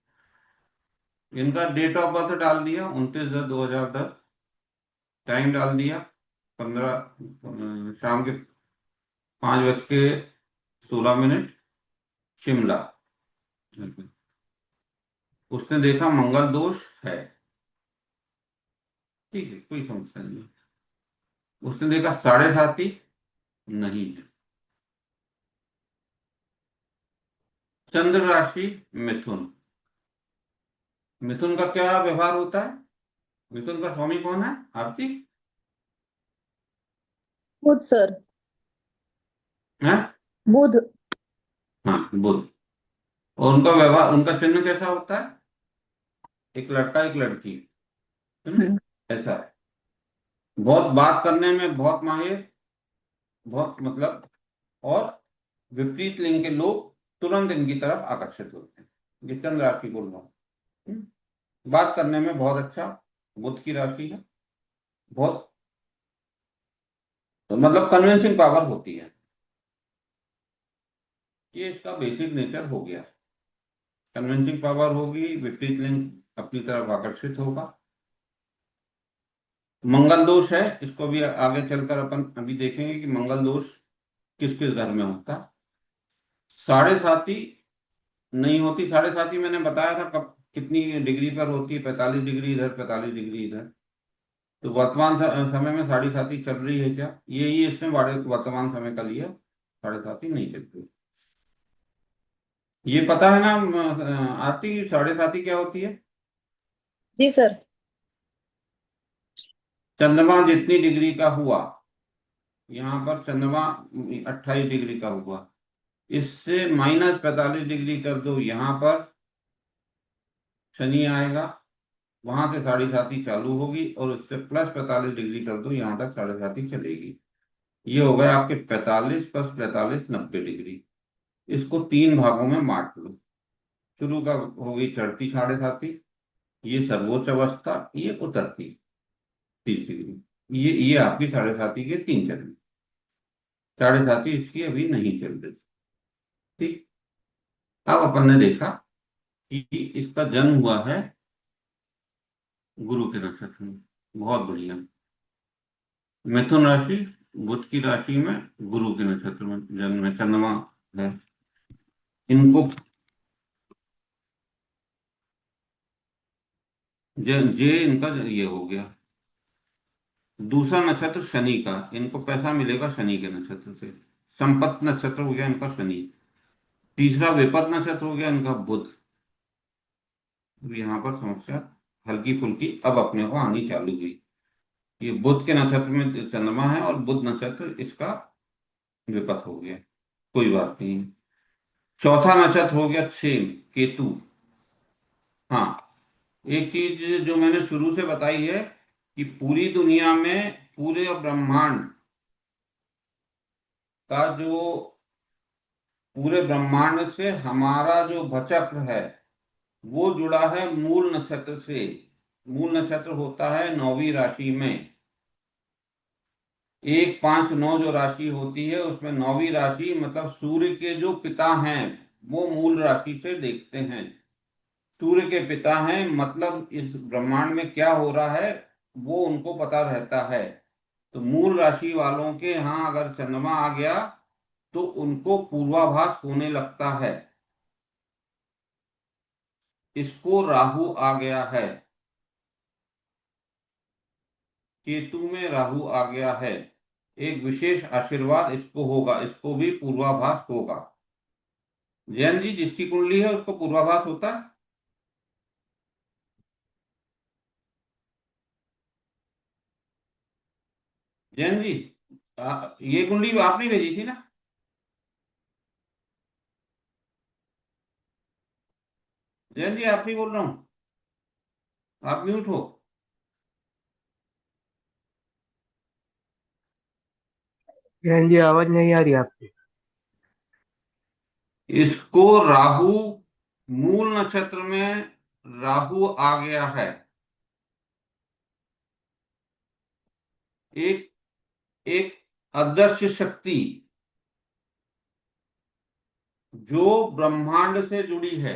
इनका डेट ऑफ बर्थ डाल दिया 29/10/2010, टाइम डाल दिया 15 शाम के 5:16, शिमला। उसने देखा मंगल दोष है, ठीक है, कोई समस्या नहीं। उसने देखा 7.5 नहीं है। चंद्र राशि मिथुन, मिथुन का क्या व्यवहार होता है? मिथुन का स्वामी कौन है? आरती बुध सर, है? बुध। हाँ, बुध। और उनका व्यवहार, उनका चिन्ह कैसा होता है? एक लड़का एक लड़की, है ना? हम्म। ऐसा है। बहुत बात करने में बहुत माहिर, बहुत मतलब, और विपरीत लिंग के लोग तुरंत इनकी तरफ आकर्षित होते हैं। ये चंद्र राशि बोल रहा हूँ। बात करने में बहुत अच्छा, बुध की राशि है, बहुत तो मतलब कन्विंसिंग पावर होती है। ये इसका बेसिक नेचर हो गया। कन्विंसिंग पावर होगी, विपरीत लिंग अपनी तरफ आकर्षित होगा। मंगल दोष है, इसको भी आगे चलकर अपन अभी देखेंगे कि मंगल दोष किस किस घर में होता है। 7.5 नहीं होती। 7.5 मैंने बताया था कब, कितनी डिग्री पर होती है? 45 डिग्री इधर, 45 डिग्री इधर। तो वर्तमान समय में 7.5 चल रही है क्या? ये इसमें वर्तमान समय का लिया, 7.5 नहीं चल रही। ये पता है ना आरती, 7.5 क्या होती है? जी सर। चंद्रमा जितनी डिग्री का हुआ, यहाँ पर चंद्रमा 28 डिग्री का हुआ, इससे -45 डिग्री कर दो, यहाँ पर शनि आएगा, वहां से 7.5 चालू होगी, और उससे +45 डिग्री कर दो, यहाँ तक 7.5 चलेगी। ये हो गए आपके 45 + 45, 90 डिग्री। इसको 3 भागों में बांट लो। शुरू का होगी चढ़ती 7.5, ये सर्वोच्च अवस्था, ये उतरती 30 डिग्री। ये आपकी 7.5 के 3 चरण। 7.5 इसकी अभी नहीं चल रही। ठीक। अब अपन ने देखा कि इसका जन्म हुआ है गुरु के नक्षत्र में। बहुत बढ़िया। मिथुन राशि, बुध की राशि में, गुरु के नक्षत्र में जन्म है, चंद्रमा है। इनको जे इनका ये हो गया। दूसरा नक्षत्र शनि का, इनको पैसा मिलेगा शनि के नक्षत्र से। संपत नक्षत्र हो गया इनका शनि। तीसरा विपद नक्षत्र हो गया इनका बुध। अब यहाँ पर समस्या हल्की फुल्की अब अपने को आनी चालू हुई। ये बुध के नक्षत्र में चंद्रमा है और बुध नक्षत्र इसका विपद हो गया, कोई बात नहीं। चौथा नक्षत्र हो गया छेम, केतु। हाँ, एक चीज जो मैंने शुरू से बताई है कि पूरी दुनिया में, पूरे ब्रह्मांड का जो, पूरे ब्रह्मांड से हमारा जो भचक्र है वो जुड़ा है मूल नक्षत्र से। मूल नक्षत्र होता है 9वीं राशि में। 1, 5, 9 जो राशि होती है उसमें 9वीं राशि मतलब सूर्य के जो पिता हैं वो मूल राशि से देखते हैं। सूर्य के पिता हैं मतलब इस ब्रह्मांड में क्या हो रहा है वो उनको पता रहता है। तो मूल राशि वालों के यहाँ अगर चंद्रमा आ गया तो उनको पूर्वाभास होने लगता है। इसको राहु आ गया है, केतु में राहु आ गया है, एक विशेष आशीर्वाद इसको होगा, इसको भी पूर्वाभास होगा। जैन जी, जिसकी कुंडली है उसको पूर्वाभास होता है। जैन जी, ये कुंडली आपने भेजी थी ना? जैन जी, आप ही बोल रहा हूँ, आप म्यूट हो। जैन जी आवाज नहीं आ रही आपकी। इसको राहु, मूल नक्षत्र में राहु आ गया है। एक एक अदृश्य शक्ति जो ब्रह्मांड से जुड़ी है,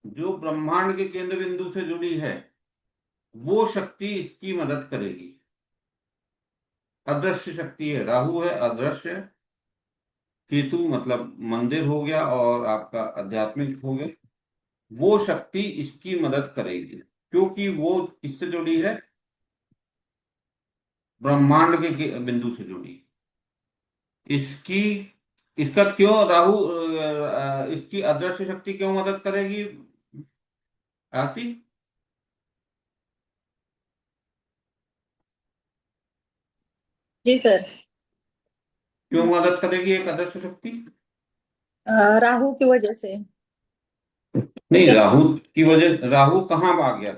जो ब्रह्मांड के केंद्र बिंदु से जुड़ी है, वो शक्ति इसकी मदद करेगी। अदृश्य शक्ति है, राहु है अदृश्य, केतु मतलब मंदिर हो गया और आपका आध्यात्मिक हो गया। वो शक्ति इसकी मदद करेगी क्योंकि वो किससे जुड़ी है? ब्रह्मांड के बिंदु से जुड़ी। इसकी, इसका क्यों राहु, इसकी अदृश्य शक्ति क्यों मदद करेगी आरती? जी सर। क्यों मदद करेगी एक अदृश्य शक्ति? राहु की वजह से। नहीं, क्योंकि राहु की वजह, राहु कहाँ आ गया?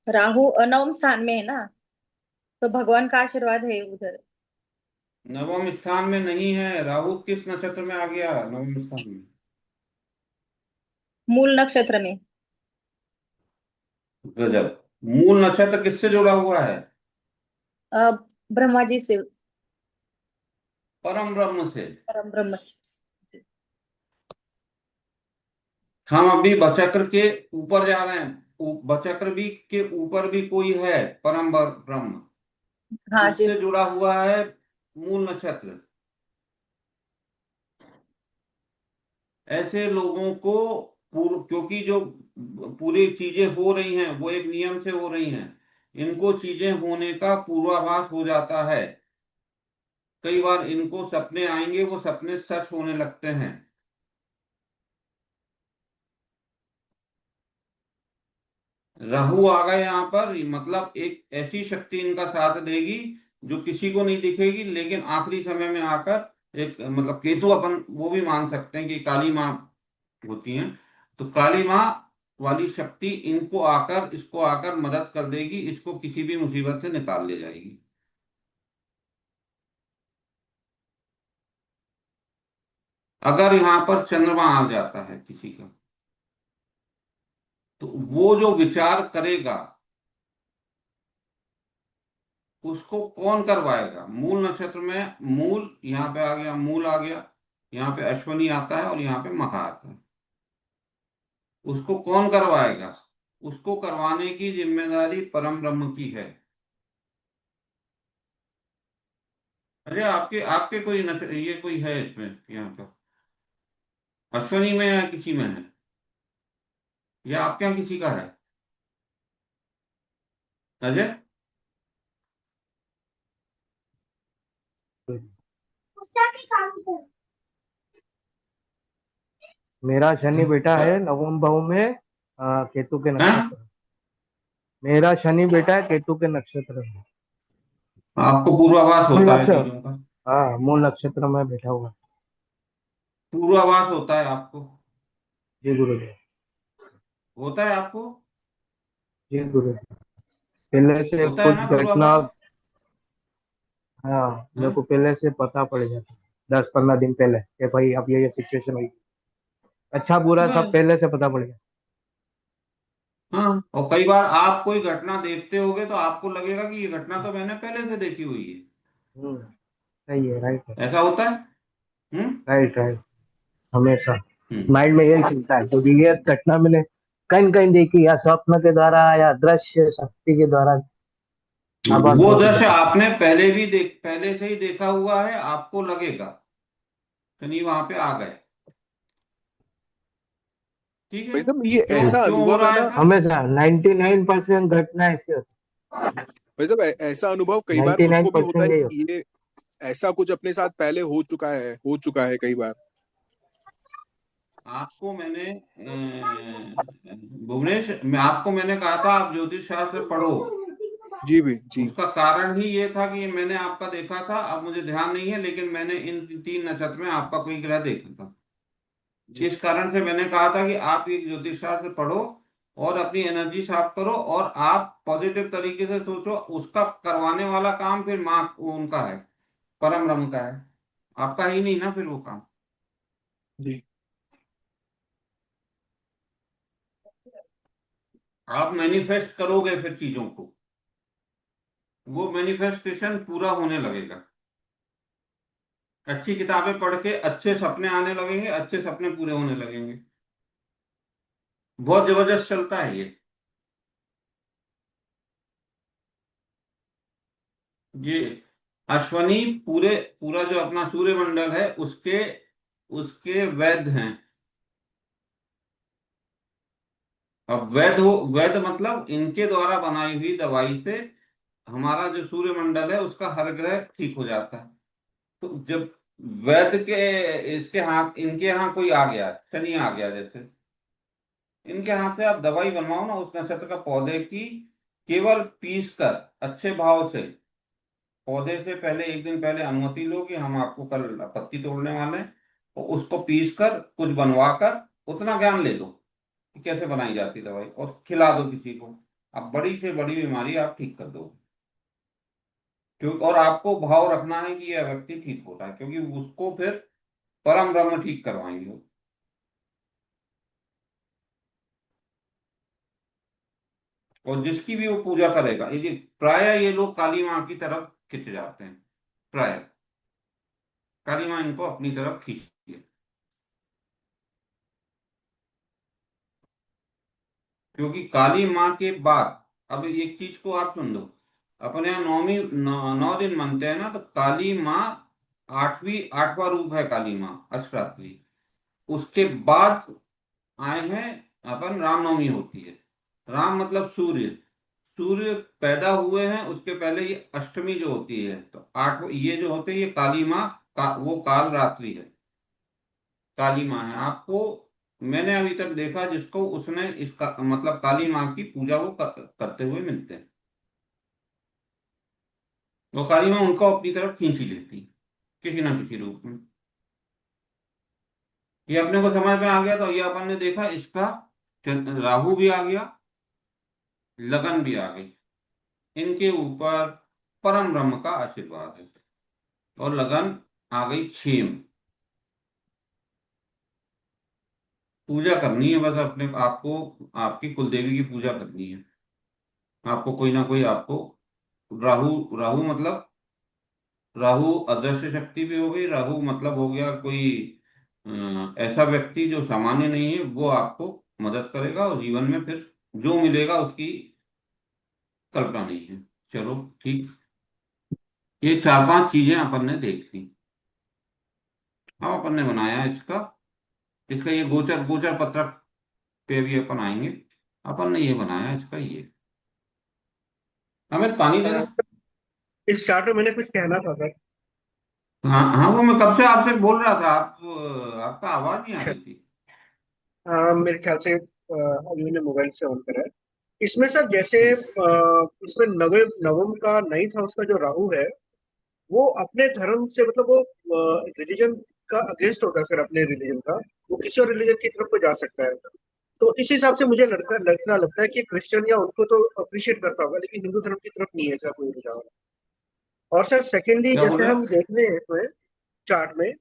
राहु 9वें स्थान में है ना, तो भगवान का आशीर्वाद है उधर। नवम स्थान में नहीं है राहु, किस नक्षत्र में आ गया नवम स्थान में? मूल नक्षत्र में। गजब। मूल नक्षत्र किससे जुड़ा हुआ है? अ, ब्रह्मा जी से। परम ब्रह्म से। परम ब्रह्म से। हम अभी बचक्र के ऊपर जा रहे हैं। बचक्र भी के ऊपर भी कोई है, परम ब्रह्म, हाँ जी। उससे जुड़ा हुआ है मूल नक्षत्र। ऐसे लोगों को क्योंकि जो पूरी चीजें हो रही हैं वो एक नियम से हो रही हैं, इनको चीजें होने का पूर्वाभास हो जाता है। कई बार इनको सपने आएंगे, वो सपने सच होने लगते हैं। राहु आ गए यहाँ पर, मतलब एक ऐसी शक्ति इनका साथ देगी जो किसी को नहीं दिखेगी, लेकिन आखिरी समय में आकर एक, मतलब केतु अपन वो भी मान सकते हैं कि काली माँ होती हैं, तो काली माँ वाली शक्ति इनको आकर, इसको आकर मदद कर देगी, इसको किसी भी मुसीबत से निकाल ले जाएगी। अगर यहाँ पर चंद्रमा आ जाता है किसी का, तो वो जो विचार करेगा उसको कौन करवाएगा? मूल नक्षत्र में मूल यहाँ पे आ गया, मूल आ गया, यहाँ पे अश्वनी आता है और यहाँ पे मखा आता है। उसको कौन करवाएगा? उसको करवाने की जिम्मेदारी परम ब्रह्म की है। अरे आपके आपके कोई ये कोई है इसमें यहाँ का, अश्वनी में या किसी में है, या आपके यहाँ किसी का है? अजय, मेरा शनि बेटा ब- है नवम भाव में, केतु के हैं? नक्षत्र। मेरा शनि बेटा है केतु के नक्षत्र में। आपको पूर्वाभास मूल होता है नक्षत्र। चीजों का? हाँ, मूल नक्षत्र में बैठा हुआ। पूर्वाभास होता है आपको? जी गुरुदेव। होता है आपको? जी गुरुदेव। पहले से होता है कुछ ना घटना। पूर्वाभास? हाँ, मेरे हैं? को पहले से पता पड़ जाता है 10-15 दिन पहले कि भाई अब ये सिचुएशन हुई। अच्छा बुरा सब बस। पहले से पता पड़ गया। हाँ, और कई बार आप कोई घटना देखते होगे तो आपको लगेगा कि ये घटना तो मैंने पहले से देखी हुई है। सही है, राइट है। ऐसा होता है। हम्म। Right right. हमेशा हम्म। माइंड में यही चलता है क्योंकि ये घटना मैंने कहीं न कहीं देखी, या स्वप्न के द्वारा या दृश्य शक्ति के द्वारा आभास वो हो दृश्य जाता है। आपने पहले से ही देखा हुआ है, आपको लगेगा शनि वहां पे आ गए। ठीक है। भाई साहब ये क्यों ऐसा क्यों हो अनुभव रहा है है ना, ऐसा? हमेशा 99% घटना ऐसी होती भाई साहब ऐसा अनुभव है। कई बार नाइन्टी नाइन मुझको भी होता है परसेंट यही होता कि ये ऐसा कुछ अपने साथ पहले हो चुका है कई बार। आपको मैंने भुवनेश, मैं आपको मैंने कहा था आप ज्योतिष शास्त्र पढ़ो। जी भी जी। उसका कारण ही ये था कि मैंने आपका देखा था, अब मुझे ध्यान नहीं है, लेकिन मैंने इन 3 नक्षत्र में आपका कोई ग्रह देखा था। जी इस कारण से मैंने कहा था कि आप ये ज्योतिष शास्त्र पढ़ो और अपनी एनर्जी साफ करो, और आप पॉजिटिव तरीके से सोचो। उसका करवाने वाला काम फिर माँ उनका है, परम ब्रह्म का है, आपका ही नहीं ना फिर वो काम। जी। आप मैनिफेस्ट करोगे फिर चीजों को, वो मैनिफेस्टेशन पूरा होने लगेगा। अच्छी किताबें पढ़ के अच्छे सपने आने लगेंगे, अच्छे सपने पूरे होने लगेंगे। बहुत जबरदस्त चलता है ये अश्वनी। पूरे पूरा जो अपना सूर्य मंडल है उसके उसके वैद्य हैं। अब वैद्य मतलब इनके द्वारा बनाई हुई दवाई से हमारा जो सूर्य मंडल है उसका हर ग्रह ठीक हो जाता है। तो जब वैद्य के इसके हाथ इनके यहाँ कोई आ गया, शनि आ गया जैसे, इनके हाथ से आप दवाई बनवाओ ना उस नक्षत्र का, पौधे की केवल पीस कर अच्छे भाव से, पौधे से पहले एक दिन पहले अनुमति लो कि हम आपको कल पत्ती तोड़ने वाले हैं, और उसको पीस कर कुछ बनवा कर उतना ज्ञान ले लो कि कैसे बनाई जाती है दवाई, और खिला दो किसी को। अब बड़ी से बड़ी बीमारी आप ठीक कर दो। क्योंकि और आपको भाव रखना है कि यह व्यक्ति ठीक होता है, क्योंकि उसको फिर परम ब्रह्म ठीक करवाएंगे। और जिसकी भी वो पूजा करेगा, ये प्राय ये लोग काली माँ की तरफ खिंच जाते हैं। प्राय काली माँ इनको अपनी तरफ खींचती है, क्योंकि काली माँ के बाद, अब एक चीज को आप सुन लो, अपने यहाँ 9 दिन मनते हैं ना, तो काली माँ आठवां रूप है काली माँ अष्टरात्रि। उसके बाद आए हैं अपन, रामनवमी होती है। राम मतलब सूर्य, सूर्य पैदा हुए हैं उसके पहले ये अष्टमी जो होती है, तो आठ ये जो होते हैं ये काली माँ वो काल रात्रि है, काली माँ है। आपको मैंने अभी तक देखा जिसको उसने इसका मतलब काली माँ की पूजा वो करते हुए मिलते हैं, वो काली माँ उनको अपनी तरफ खींच ही लेती है किसी ना किसी रूप में। ये अपने को समझ में आ गया, तो ये अपन ने देखा इसका राहु भी आ गया, लगन भी आ गई, इनके ऊपर परम ब्रह्म का आशीर्वाद है, और लगन आ गई क्षेम। पूजा करनी है बस अपने आपको, आपकी कुलदेवी की पूजा करनी है आपको। कोई ना कोई आपको, राहु राहु मतलब, राहु अदृश्य शक्ति भी हो गई, राहु मतलब हो गया कोई ऐसा व्यक्ति जो सामान्य नहीं है, वो आपको मदद करेगा, और जीवन में फिर जो मिलेगा उसकी कल्पना नहीं है। चलो ठीक, ये 4-5 चीजें अपन ने देख ली। अब अपन ने बनाया इसका इसका ये गोचर गोचर पत्रक पे भी अपन आएंगे। अपन ने ये बनाया इसका ये, हमें पानी दे अ, दो। इस चार्ट में मैंने कुछ कहना था सर। हाँ हाँ, वो मैं कब से आपसे बोल रहा था, आप आपका आवाज नहीं आ रही थी। मेरे ख्याल से अभी मैंने मोबाइल से ऑन करा है। इसमें सर जैसे इसमें नवम का 9th हाउस का जो राहु है, वो अपने धर्म से मतलब वो रिलीजन का अगेंस्ट होता है सर, अपने रिलीजन का। वो किसी और रिलीजन की तरफ को जा सकता है। तो इस हिसाब से मुझे लगता है कि क्रिश्चियन या उनको तो अप्रिशिएट करता होगा, लेकिन हिंदू धर्म की तरफ नहीं है ऐसा कोई रुझान। और सर सेकेंडली क्या बोल जैसे रहे हम देख रहे हैं इसमें चार्ट में,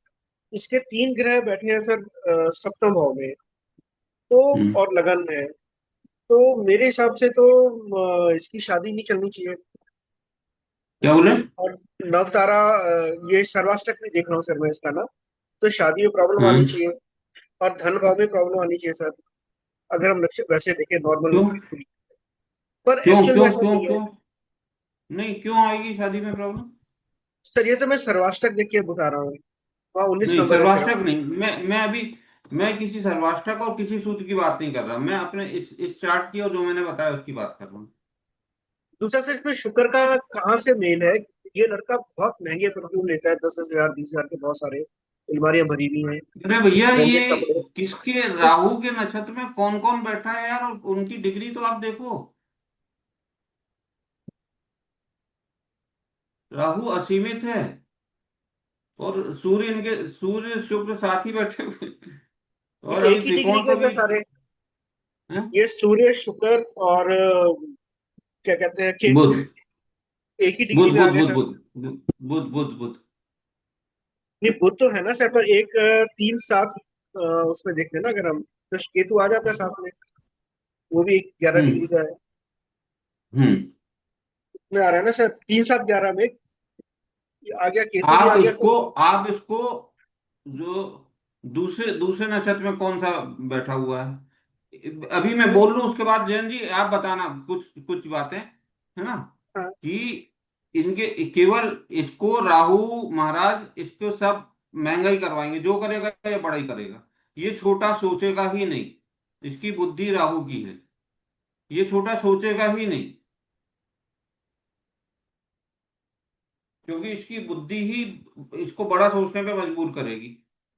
इसके 3 ग्रह बैठे हैं सर सप्तम भाव में। तो हैं? और लगन है। तो मेरे हिसाब से तो इसकी शादी नहीं चलनी चाहिए। क्या बोले? और नवतारा ये सर्वाष्टक में देख रहा हूँ सर मैं इसका ना। तो शादी में प्रॉब्लम आनी हैं? चाहिए। और धन भाव में प्रॉब्लम आनी चाहिए सर, अगर हम नक्शे वैसे देखें नॉर्मल। क्यों पर क्यों एक्चुअल में क्यों ऐसा क्यों नहीं है। क्यों नहीं, क्यों आएगी शादी में प्रॉब्लम? सर ये तो मैं सर्वाष्टक देख के बता रहा हूँ। वहाँ 19 नहीं, नंबर है सर। सर्वाष्टक नहीं, मैं अभी मैं किसी सर्वाष्टक और किसी सूत्र की बात नहीं कर रहा, मैं अपने इस चार्ट की और जो मैंने बताया उसकी बात कर रहा हूँ। दूसरा सर इसमें शुक्र का कहाँ से मेल है? ये लड़का बहुत महंगे परफ्यूम लेता है, 10,000 20,000 के बहुत सारे अलमारियां भरी हुई हैं। अरे भैया, महंगे ये कपड़े। किसके राहु के नक्षत्र में कौन कौन बैठा है यार, और उनकी डिग्री तो आप देखो। राहु असीमित है, और सूर्य शुक्र साथ ही बैठे हुए, ये और अभी एक ही डिग्री त्रिकोण के तो सर भी सारे। है। ये सूर्य शुक्र और क्या कहते हैं केतु, बुध एक ही डिग्री बुध में आ बुध गए बुध सर। बुध बुध बुध बुध नहीं बुध तो है ना सर, पर एक 3 7 उसमें देख लेना अगर हम, तो केतु आ जाता है साथ में। वो भी 11 डिग्री हम्म का है। हम्म में आ रहा है ना सर, 3 7 11 में आ गया, केतु भी आ गया सर। आप इसको जो दूसरे दूसरे नक्षत्र में कौन सा बैठा हुआ है, अभी मैं बोल लूं, उसके बाद जयन जी आप बताना कुछ कुछ बातें, है ना, हाँ कि इनके केवल इसको राहु महाराज इसको सब महंगाई करवाएंगे, जो करेगा ये बड़ा ही करेगा, ये छोटा सोचेगा ही नहीं। इसकी बुद्धि राहु की है, ये छोटा सोचेगा ही नहीं, क्योंकि इसकी बुद्धि ही इसको बड़ा सोचने पे मजबूर करेगी,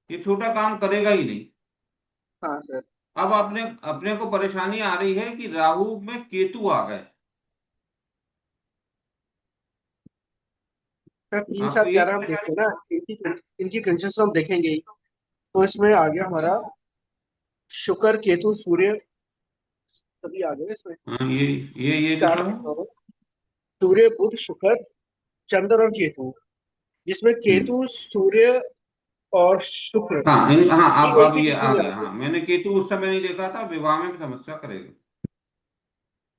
ये छोटा काम करेगा ही नहीं। हाँ सर। अब अपने अपने को परेशानी आ रही है कि राहु में केतु आ गए। सर तीन आपको सात यही ग्यारह हम देखते हैं परेशानी? ना, इनकी कंसेस हम देखेंगे ही। तो इसमें आ गया क्या? हमारा शुक्र केतु सूर्य, सभी आ गए इसमें। हाँ, ये दिखा चार रहा हूँ। दिखा रहा हूँ। सूर्य बुध शुक्र चंद्र और केतु, जिसमें हम्म केतु सूर्य और शुक्र हाँ, ये एक अब ही ये डिग्री आ में आ गया, गए। हाँ, मैंने केतु उस समय नहीं देखा था, विवाह में भी समस्या करेगा।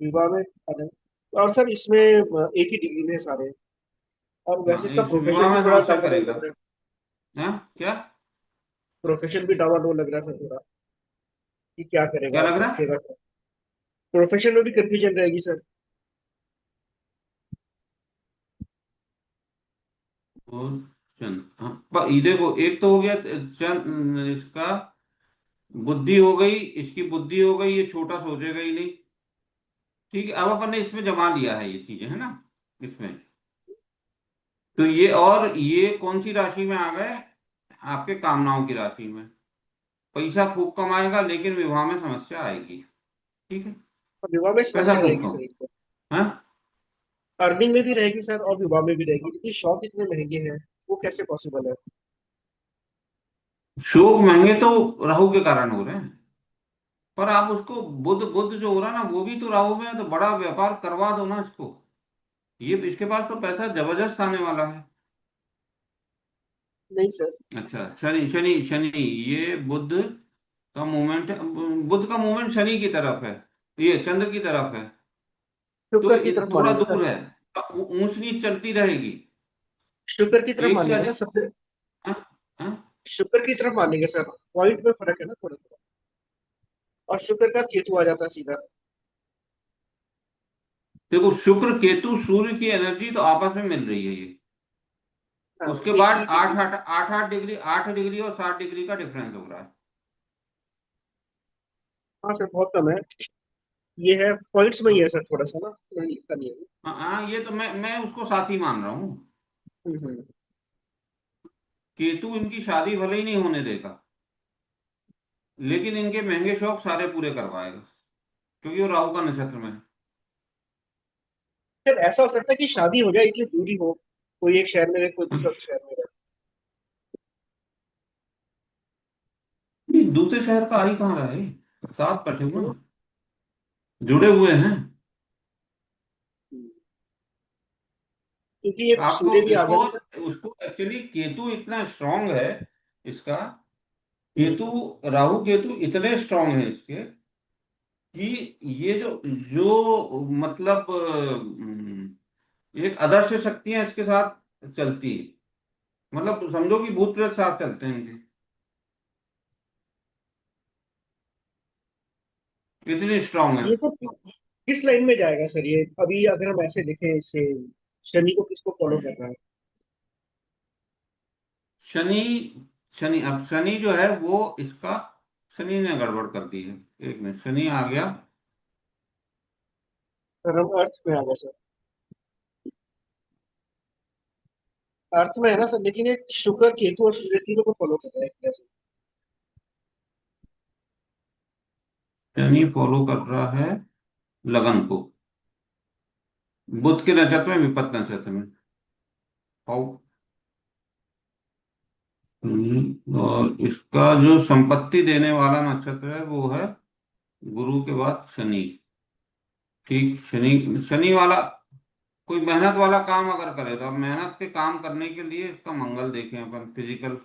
विवाह में आ गए। और सर इसमें एक ही डिग्री में है सारे। और वैसे हाँ, इसका इस प्रोफेशन विवाह भी में थोड़ा समस्या डावाडोल करेगा। लग रहा है। हाँ, क्या? प्रोफेशन भी डावाडोल लग रहा है सर थोड़ा, कि क्या क्या करेगा लग रहा है? रखेगा। प्रोफेशन में भी कंफ्यूजन रहेगी सर। और चंद, हाँ, ये देखो, एक तो हो गया चंद, इसका बुद्धि हो गई, इसकी बुद्धि हो गई, ये छोटा सोचेगा ही नहीं। ठीक है, अब अपन ने इसमें जमा लिया है ये चीजें, है ना, इसमें। तो ये, और ये कौन सी राशि में आ गए? आपके कामनाओं की राशि में। पैसा खूब कमाएगा, लेकिन विवाह में समस्या आएगी। ठीक है, और विवाह में पैसा समस्या खूब रहेगी कम। सर इसको। हाँ, अर्निंग में भी रहेगी सर और विवाह में भी रहेगी, क्योंकि शौक इतने महंगे हैं। वो कैसे पॉसिबल है? शोक महंगे तो राहु के कारण हो रहे हैं, पर आप उसको बुध बुध जो हो रहा है ना, वो भी तो राहु में है, तो बड़ा व्यापार करवा दो ना इसको। ये इसके पास तो पैसा जबरदस्त आने वाला है। नहीं सर। अच्छा, शनि शनि शनि, ये बुध का मूवमेंट, बुध का मूवमेंट शनि की तरफ है, ये चंद्र की तरफ है, तो शुक्र की तरफ थोड़ा मानेंगे सर। दूर है, ऊंच नीच चलती रहेगी। शुक्र की तरफ एक से मानेंगे ना अधिक। सबसे। हाँ, हाँ। शुक्र की तरफ मानेंगे सर। पॉइंट में फर्क है ना थोड़ा थोड़ा। और शुक्र का केतु आ जाता है सीधा। देखो, शुक्र केतु सूर्य की एनर्जी तो आपस में मिल रही है ये। हाँ उसके एक बाद ही आठ डिग्री। आठ आठ आठ डिग्री, 8 डिग्री और 7 डिग्री का डिफरेंस हो रहा है। हाँ सर बहुत कम है। ये है पॉइंट्स में ही है सर, थोड़ा सा ना, नहीं इतना नहीं है। हाँ, ये तो मैं उसको साथी मान रहा हूँ। हम्म। केतु इनकी शादी भले ही नहीं होने देगा, लेकिन इनके महंगे शौक सारे पूरे करवाएगा, क्योंकि वो राहु का नक्षत्र में है। सर ऐसा हो सकता है कि शादी हो जाए इसलिए दूरी हो, कोई एक शहर में रहे, कोई दूसरा शहर में रहे। ये दूसरे शहर का आ ही कहाँ रहा है, साथ बैठे हुए हम्म। हैं, जुड़े हुए हैं। क्योंकि ये आपको सूर्य भी आ इसको गया ना सर। उसको एक्चुअली केतु इतना स्ट्रांग है इसका, केतु, हम्म। राहु केतु इतने स्ट्रांग है इसके कि ये जो जो मतलब एक अदृश्य शक्तियां इसके साथ चलती है। मतलब समझो कि भूत प्रेत साथ चलते हैं इनके, इतनी स्ट्रांग है। ये सब किस लाइन में जाएगा सर ये, अभी अगर हम ऐसे देखें इससे, शनि को किसको फॉलो कर रहा है? शनि शनि अब शनि जो है वो इसका, शनि ने गड़बड़ कर दी है। एक मिनट, शनि आ गया। सर हम अर्थ में आ गए सर, अर्थ में है ना सर, लेकिन ये शुक्र केतु और सूर्य तीनों को फॉलो कर रहा है। शनि फॉलो कर रहा है लगन को, बुध के नक्षत्र में, विपत्त नक्षत्र में। और और इसका जो संपत्ति देने वाला नक्षत्र है वो है गुरु के बाद शनि। ठीक, शनि, शनि वाला कोई मेहनत वाला काम अगर करे तो, अब मेहनत के काम करने के लिए इसका मंगल देखें अपन, फिजिकल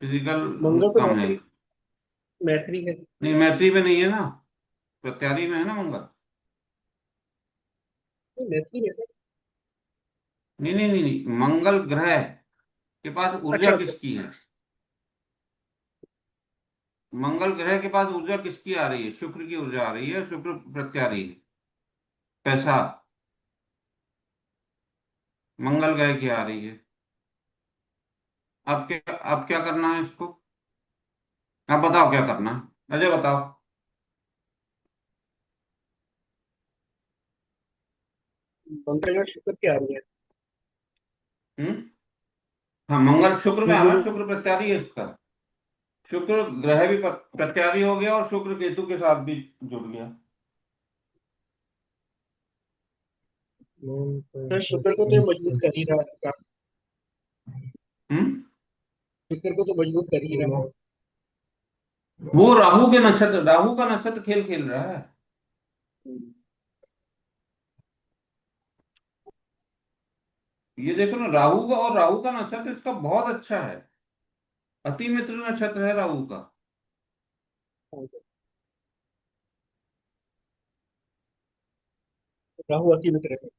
फिजिकल मंगल तो कम है। मैत्री, मैत्री है। नहीं, मैत्री में नहीं है ना, प्रत्यारी में है ना मंगल। नहीं, मैत्री है सर। नहीं नहीं नहीं नहीं, मंगल ग्रह के पास अच्छा ऊर्जा अच्छा। किसकी है? मंगल ग्रह के पास ऊर्जा किसकी आ रही है? शुक्र की ऊर्जा आ रही है, शुक्र प्रत्यारी है। पैसा मंगल ग्रह की आ रही है। अब क्या करना है इसको? आप बताओ क्या करना है, अजय बताओ। मंगल और शुक्र की आ रही है। हम्म। हाँ, मंगल शुक्र में ये आ रहा है, गुरु। शुक्र प्रत्यारी है इसका। शुक्र ग्रह भी प्रत्यारी हो गया, और शुक्र केतु के साथ भी जुड़ गया। सर शुक्र को तो ये मजबूत कर ही रहा है, हम्म। शुक्र को तो मजबूत कर ही रहा है। वो राहु का नक्षत्र खेल खेल रहा है। ये देखो ना, राहु का नक्षत्र इसका बहुत अच्छा है। अति मित्र नक्षत्र है राहु का। राहु अति मित्र है।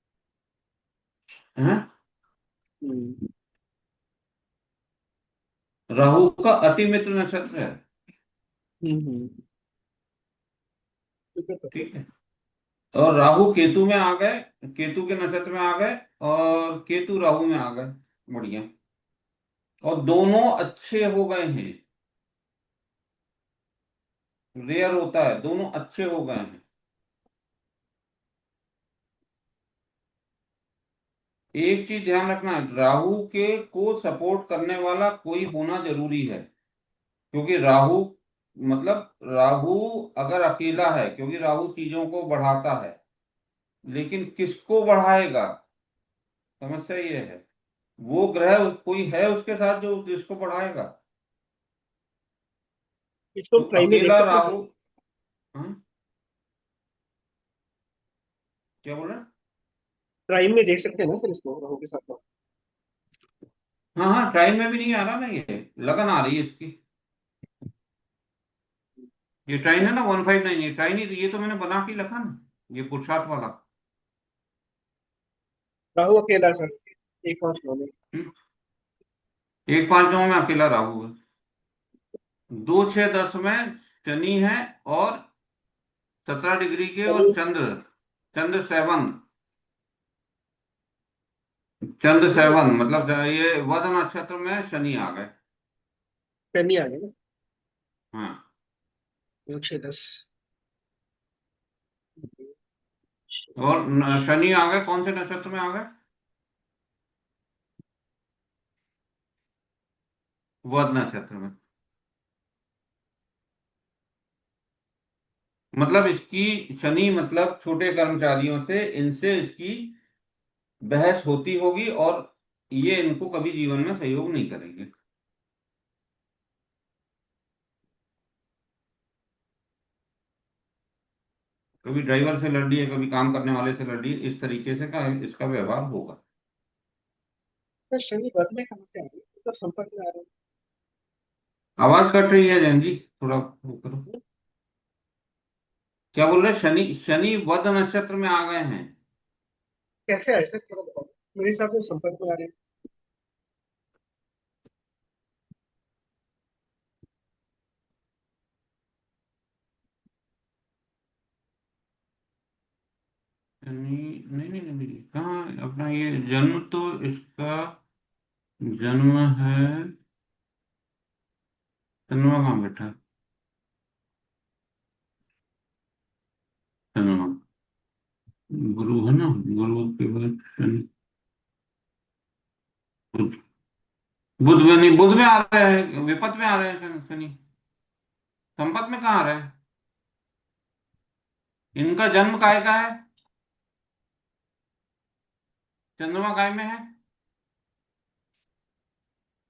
है, हम्म। राहु का अति मित्र नक्षत्र है। हम्म। शुक्र तो है। ठीक है। और राहु केतु में आ गए, केतु के नक्षत्र में आ गए, और केतु राहु में आ गए। बढ़िया। और दोनों अच्छे हो गए हैं। रेयर होता है, दोनों अच्छे हो गए हैं। एक चीज ध्यान रखना है, राहु के को सपोर्ट करने वाला कोई होना जरूरी है। क्योंकि राहु अगर अकेला है, क्योंकि राहु चीजों को बढ़ाता है, लेकिन किसको बढ़ाएगा, समस्या ये है। वो ग्रह कोई है उसके साथ जो जिसको बढ़ाएगा? इसको तो हम ट्राई में देख अकेला सकते हैं सर। राहु। हाँ, क्या बोल रहे हैं? ट्राई में देख सकते हैं ना सर इसको, राहु के साथ तो। हाँ हाँ, टाइम में भी नहीं आ रहा ना, ये लगन आ रही है इसकी। ये ट्राइन है ना 159, ये ट्राइन ही, ये तो मैंने बना के रखा ना, ये पुरुषार्थ वाला। राहु अकेला सर, एक 5 9 में। हम्म, 1 5 9 में अकेला राहु है। 2 6 10 में शनि है, और 17 डिग्री के, और शनि। चंद्र, चंद्र सेवन, चंद्र सेवन मतलब ये वध नक्षत्र में शनि आ गए। शनि आ गए ना। हाँ। 9 6 10। और शनि आ गए, कौन से नक्षत्र में आ गए? वध नक्षत्र में। मतलब इसकी शनि मतलब छोटे कर्मचारियों से, इनसे इसकी बहस होती होगी और ये इनको कभी जीवन में सहयोग नहीं करेंगे। कभी ड्राइवर से लड़ लिए, कभी काम करने वाले से लड़ लिए, इस तरीके से का इसका व्यवहार होगा। तो शनि वर्ग में कहाँ से आ रहे हैं, तो संपर्क में आ रहे आवाज कट रही है जैन जी, थोड़ा वो करो। हैं। क्या बोल रहे हैं? शनि, शनि वध नक्षत्र में आ गए हैं। कैसे आए सर, थोड़ा बताओ। मेरे हिसाब से संपर्क में आ रहे हैं। शनि, नहीं नहीं नहीं, कहाँ अपना ये जन्म तो इसका जन्म है, जन्म कहाँ बैठा है? जन्म गुरु है ना, गुरु के बाद शनि, बुध। बुध में नहीं, बुध में आ रहे हैं, विपत में आ रहे हैं शनि। संपत में कहाँ आ रहे हैं? इनका जन्म काय का है? चंद्रमा काय में है?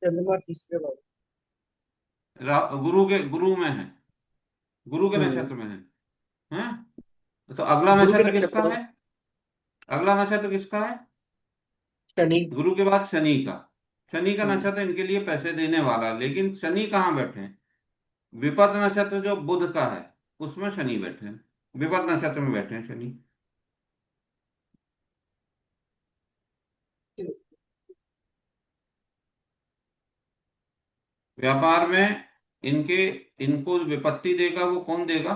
चंद्रमा तीसरे भाव। गुरु में है, गुरु के हम्म। नक्षत्र में है। हैं? तो अगला गुरु के नक्षत्र किसका नक्षत्र में है? अगला नक्षत्र किसका है? शनि। गुरु के बाद शनि का। शनि का हम्म। नक्षत्र इनके लिए पैसे देने वाला, लेकिन शनि कहाँ बैठे हैं? विपत नक्षत्र जो बुध का है, उसमें शनि बैठे हैं। विपत नक्षत्र में बैठे हैं शनि। व्यापार में इनके, इनको विपत्ति देगा वो कौन देगा?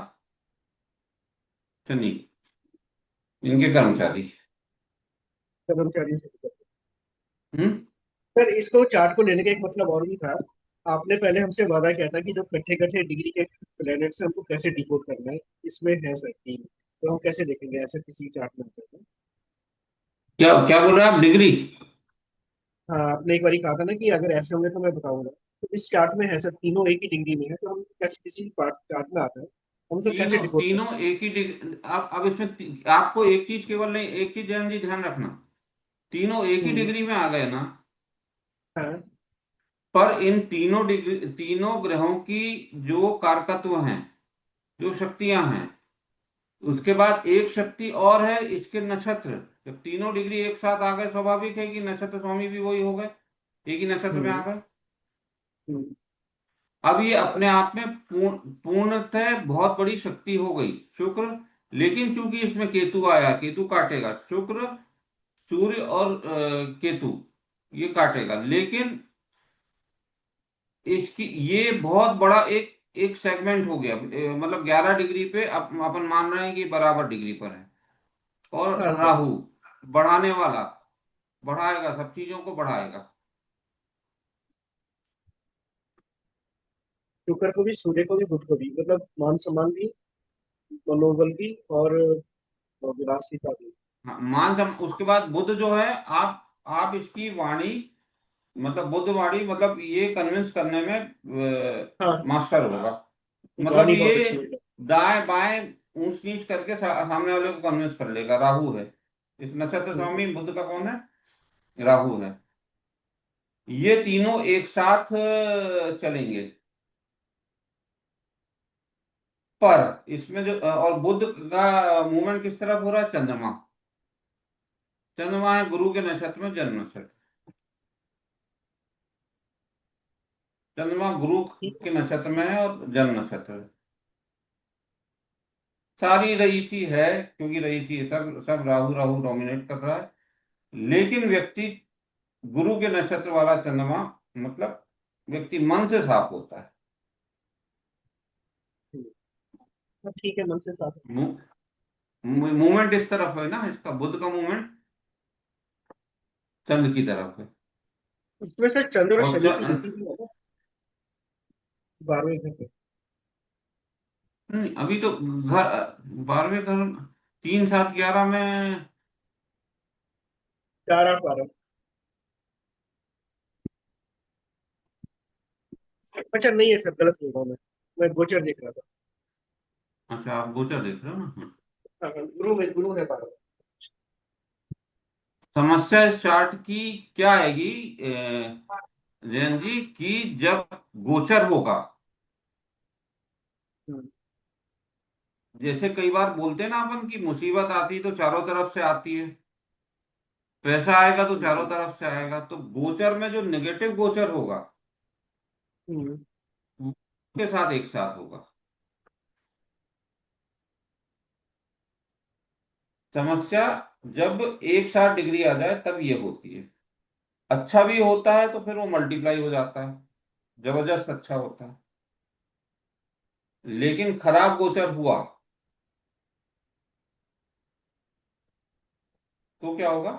शनि, इनके कर्मचारी। कर्मचारी से दिक्कत है। हम्म। सर इसको चार्ट को लेने का एक मतलब और भी था। आपने पहले हमसे वादा किया था कि जो कट्ठे कट्ठे डिग्री के प्लैनेट से हमको कैसे डिकोड करना है। इसमें है सर तीन, तो हम कैसे देखेंगे ऐसे किसी चार्ट में होते हैं? क्या क्या बोल रहे हैं आप? डिग्री? हाँ, आपने एक बार कहा था ना कि अगर ऐसे होंगे तो मैं बताऊंगा। तो इस चार्ट में है सर, तीनों एक ही डिग्री में है, तो हम कैसे किसी चार्ट में आता है, हम उसे कैसे तीनों डिकोड तीनों करते एक ही डिग्री। अब इसमें आपको एक चीज केवल नहीं, एक चीज जैन जी ध्यान रखना, तीनों एक हैं? ही डिग्री में आ गए ना, हाँ। पर इन तीनों डिग्री, तीनों ग्रहों की जो कारकत्व हैं, जो शक्तियां हैं, उसके बाद एक शक्ति और है इसके नक्षत्र। जब तीनों डिग्री एक साथ आ गए, स्वाभाविक है कि नक्षत्र स्वामी भी वही हो गए, एक ही नक्षत्र में आ हम्म। गए। हम्म। अब ये अपने आप में पूर्णतः बहुत बड़ी शक्ति हो गई शुक्र। लेकिन चूंकि इसमें केतु आया, केतु काटेगा शुक्र, सूर्य और केतु, ये काटेगा। लेकिन इसकी ये बहुत बड़ा एक एक सेगमेंट हो गया, मतलब 11 डिग्री पे अपन मान रहे हैं कि बराबर डिग्री पर है। और हाँ सर। राहु बढ़ाने वाला, बढ़ाएगा, सब चीजों को बढ़ाएगा। शुक्र को भी, सूर्य को भी, बुध को भी, मतलब मान सम्मान भी, मनोबल भी, और विलासिता भी। हाँ, उसके बाद बुध जो है, आप इसकी वाणी, मतलब बुध वाणी, मतलब ये कन्विंस करने में हाँ, मास्टर होगा। मतलब वाणी बहुत ये अच्छी है। दाएं बाएं ऊंच नीच करके सामने वाले को कन्विंस कर लेगा। राहु है इस नक्षत्र हम्म। स्वामी, बुध का कौन है? राहु है। ये तीनों एक साथ चलेंगे। पर इसमें जो और बुध का मूवमेंट किस तरफ हो रहा है? चंद्रमा, चंद्रमा है गुरु के नक्षत्र में, जन्म नक्षत्र। चंद्रमा गुरु ठीक के नक्षत्र में है और जन्म नक्षत्र है। सारी रईसी है, क्योंकि रईसी है, सब सब राहु राहु डोमिनेट कर रहा है। लेकिन व्यक्ति, गुरु के नक्षत्र वाला चंद्रमा, मतलब व्यक्ति मन से साफ होता है। है। हाँ, ठीक है, मन से साफ है। मूवमेंट इस तरफ है ना, इसका बुध का मूवमेंट चंद्र की तरफ है। इसमें से चंद्र और और शनि की युति भी है ना, 12वें घर पे। नहीं, अभी तो घर 12वें घर 3 7 11 में। 4 8 12। अच्छा नहीं है सर, गलत बोल रहा हूँ मैं गोचर देख रहा था। अच्छा, आप गोचा देख रहे हो ना। हाँ। हाँ, हाँ, गुरु है 12। समस्या इस चार्ट की क्या आएगी जयन जी, कि जब गोचर होगा, हम्म, जैसे कई बार बोलते हैं ना अपन की मुसीबत आती तो चारों तरफ से आती है, पैसा आएगा तो चारों हम्म, तरफ से आएगा, तो गोचर में जो नेगेटिव गोचर होगा हम्म। उसके साथ एक साथ होगा। समस्या जब एक साथ डिग्री आ जाए तब ये होती है। अच्छा भी होता है तो फिर वो मल्टीप्लाई हो जाता है, जबरदस्त अच्छा होता है। लेकिन खराब गोचर हुआ तो क्या होगा,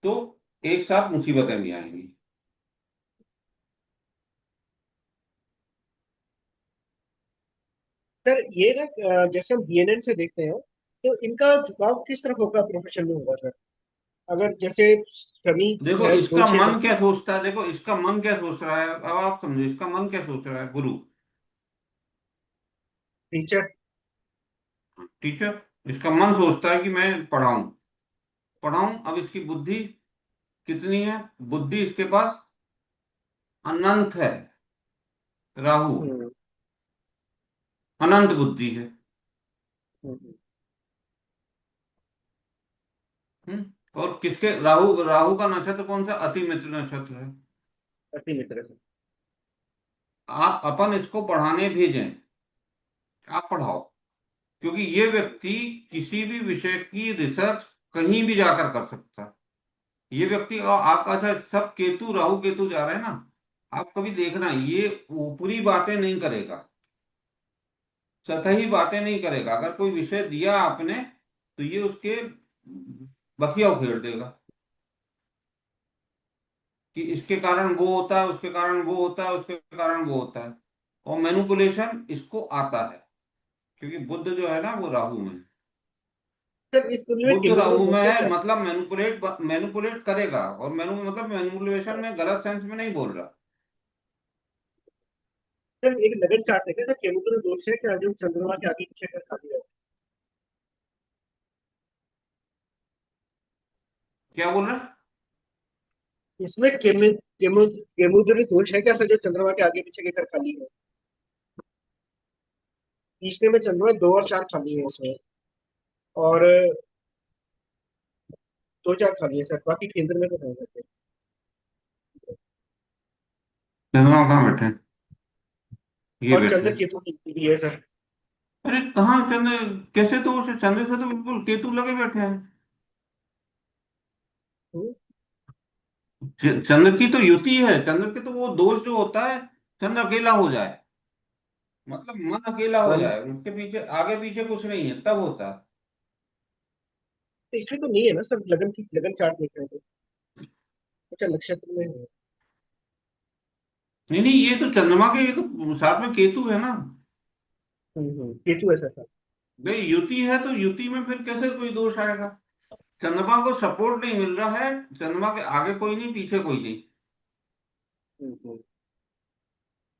तो एक साथ मुसीबतें भी आएंगी। सर ये ना जैसे हम बीएनएन से देखते हैं, तो इनका झुकाव किस तरफ होगा, प्रोफेशन में होगा सर? अगर जैसे शनि देखो है दो इसका छह मन तक। क्या सोचता है, देखो इसका मन क्या सोच रहा है, अब आप समझो इसका मन क्या सोच रहा है। गुरु, टीचर। टीचर, इसका मन सोचता है कि मैं पढ़ाऊं, पढ़ाऊं। अब इसकी बुद्धि कितनी है, बुद्धि इसके पास अनंत है। राहु हम्म, अनंत बुद्धि है। हम्म। और किसके, राहु, राहु का नक्षत्र कौन सा, अति मित्र नक्षत्र है। अति मित्र से। आप अपन इसको पढ़ाने भेजें, आप पढ़ाओ, क्योंकि ये व्यक्ति किसी भी विषय की रिसर्च कहीं भी जाकर कर सकता है। ये व्यक्ति, और आपका अच्छा सब केतु, राहु केतु जा रहे हैं ना, आप कभी देखना ये ऊपरी बातें नहीं करेगा, सतही बातें नहीं करेगा। अगर कोई विषय दिया आपने तो ये उसके बखिया उखेड़ देगा कि इसके कारण वो होता है, उसके कारण वो होता है, उसके कारण वो होता है। और मैनिपुलेशन इसको आता है, क्योंकि बुध जो है ना वो राहु में है। सर इस कुल में बुध केंद्र में राहु में दोष है है, क्या? मतलब मैनिपुलेट करेगा। और मतलब मैनिपुलेशन में गलत सेंस में नहीं बोल रहा। सर एक लगन चार्ट देखे सर, केंद्र में दोष है क्या जो चंद्रमा के आगे पीछे कर खाली है? क्या बोल रहे हैं? इसमें केमुद्र दोष है क्या सर, जो चंद्रमा के आगे पीछे के कर खाली है? तीसरे में चंद्रमा 2 और 4 खाली है इसमें, और 2 4 खाली है सर, बाकी केंद्र में तो नहीं है। चंद्रमा कहाँ बैठे हैं? ये और बैठे चंद्र हैं। केतु की भी है सर। अरे कहाँ चंद्र, कैसे दोष है, चंद्र से तो बिल्कुल केतु लगे बैठे हैं। हम्म, चंद्र की तो युति है, चंद्र के तो वो दोष जो होता है, चंद्र अकेला हो जाए, मतलब मन अकेला हो मन। जाए, उसके पीछे आगे पीछे कुछ नहीं है, तब होता है। तो इसमें तो नहीं है ना सर, लगन चार्ट देख रहे हैं तो। अच्छा नक्षत्र में है। नहीं नहीं, ये तो चंद्रमा के, ये तो साथ में केतु है ना। केतु है सर। भाई युति है तो युति में फिर कैसे कोई दोष आएगा। चंद्रमा को सपोर्ट नहीं मिल रहा है, चंद्रमा के आगे कोई नहीं, पीछे कोई नहीं। हम्म,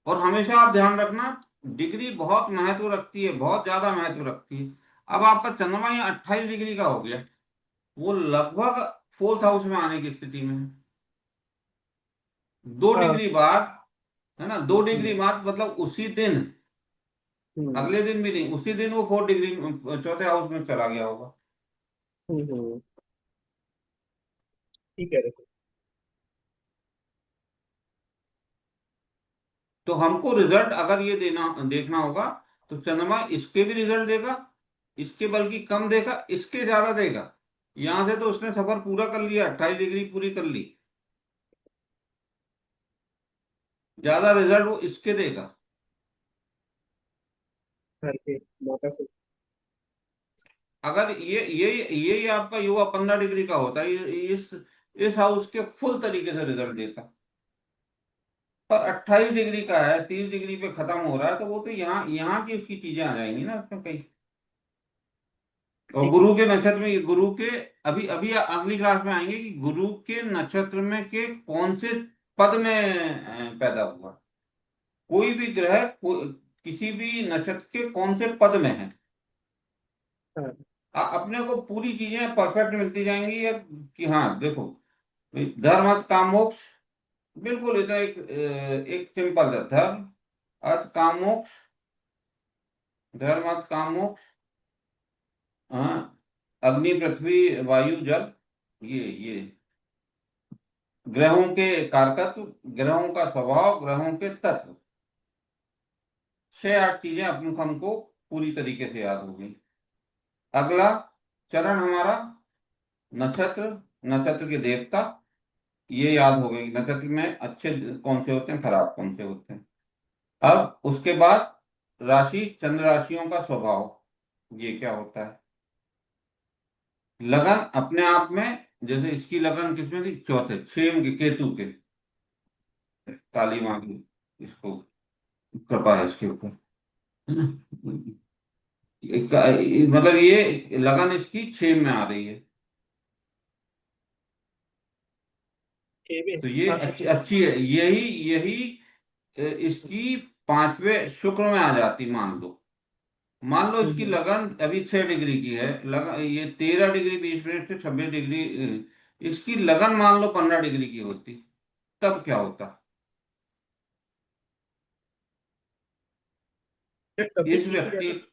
और हमेशा आप ध्यान रखना, डिग्री बहुत महत्व रखती है, बहुत ज्यादा महत्व रखती है। अब आपका चंद्रमा ये 28 डिग्री का हो गया, वो लगभग 4th हाउस में आने की स्थिति में है। 2 डिग्री हाँ। बाद, है ना, 2 डिग्री हम्म, बाद मतलब उसी दिन, हम्म, अगले दिन भी नहीं, उसी दिन वो 4 डिग्री 4th हाउस में चला गया होगा। हम्म। ठीक है देखो। तो हमको रिजल्ट अगर ये देना देखना होगा, तो चंद्रमा इसके भी रिजल्ट देगा, इसके बल्कि कम देगा, इसके ज्यादा देगा। यहां से तो उसने सफर पूरा कर लिया, 28 डिग्री पूरी कर ली, ज्यादा रिजल्ट वो इसके देगा। घर के माता से। अगर ये आपका युवा 15 डिग्री का होता है, इस हाउस के फुल तरीके से रिजल्ट देता। पर 28 डिग्री का है, 30 डिग्री पे खत्म हो रहा है, तो वो तो यहाँ की उसकी चीजें आ जाएंगी ना उसमें कहीं। और ठीक है। गुरु के नक्षत्र में, ये गुरु के, अभी अभी अगली क्लास में आएंगे कि गुरु के नक्षत्र में के कौन से पद में पैदा हुआ। कोई भी ग्रह किसी भी नक्षत्र के कौन से पद में है, हाँ अपने को पूरी चीजें परफेक्ट मिलती जाएंगी। या कि हाँ देखो, धर्म अर्थ काम मोक्ष, बिल्कुल इतना एक सिंपल है। धर्म अर्थ काम मोक्ष, धर्म अर्थ काम मोक्ष, हाँ, अग्नि पृथ्वी वायु जल, ये ग्रहों के कारकत्व, ग्रहों का स्वभाव, ग्रहों के तत्व, 6-8 चीजें अपन हमको पूरी तरीके से याद हो गई। अगला चरण हमारा नक्षत्र, नक्षत्र के देवता, ये याद हो गए कि नक्षत्र में अच्छे कौन से होते हैं, खराब कौन से होते हैं। अब उसके बाद राशि, चंद्र राशियों का स्वभाव, ये क्या होता है। लगन अपने आप में, जैसे इसकी लगन किसमें थी, चौथे, छेम के, केतु के, काली माँ की इसको कृपा है इसके ऊपर, है ना। मतलब ये लगन इसकी छेम में आ रही है, ये भी तो ये हाँ अच्छी अच्छा। अच्छी है। यही यही इसकी 5वें शुक्र में आ जाती, मान लो इसकी हम्म, लगन अभी 6 डिग्री की है, लगन ये 13 डिग्री 20 मिनट से 26 डिग्री, इसकी लगन मान लो 15 डिग्री की होती, तब क्या होता। फिर तब भी इस ठीक हो व्यक्ति, जाता।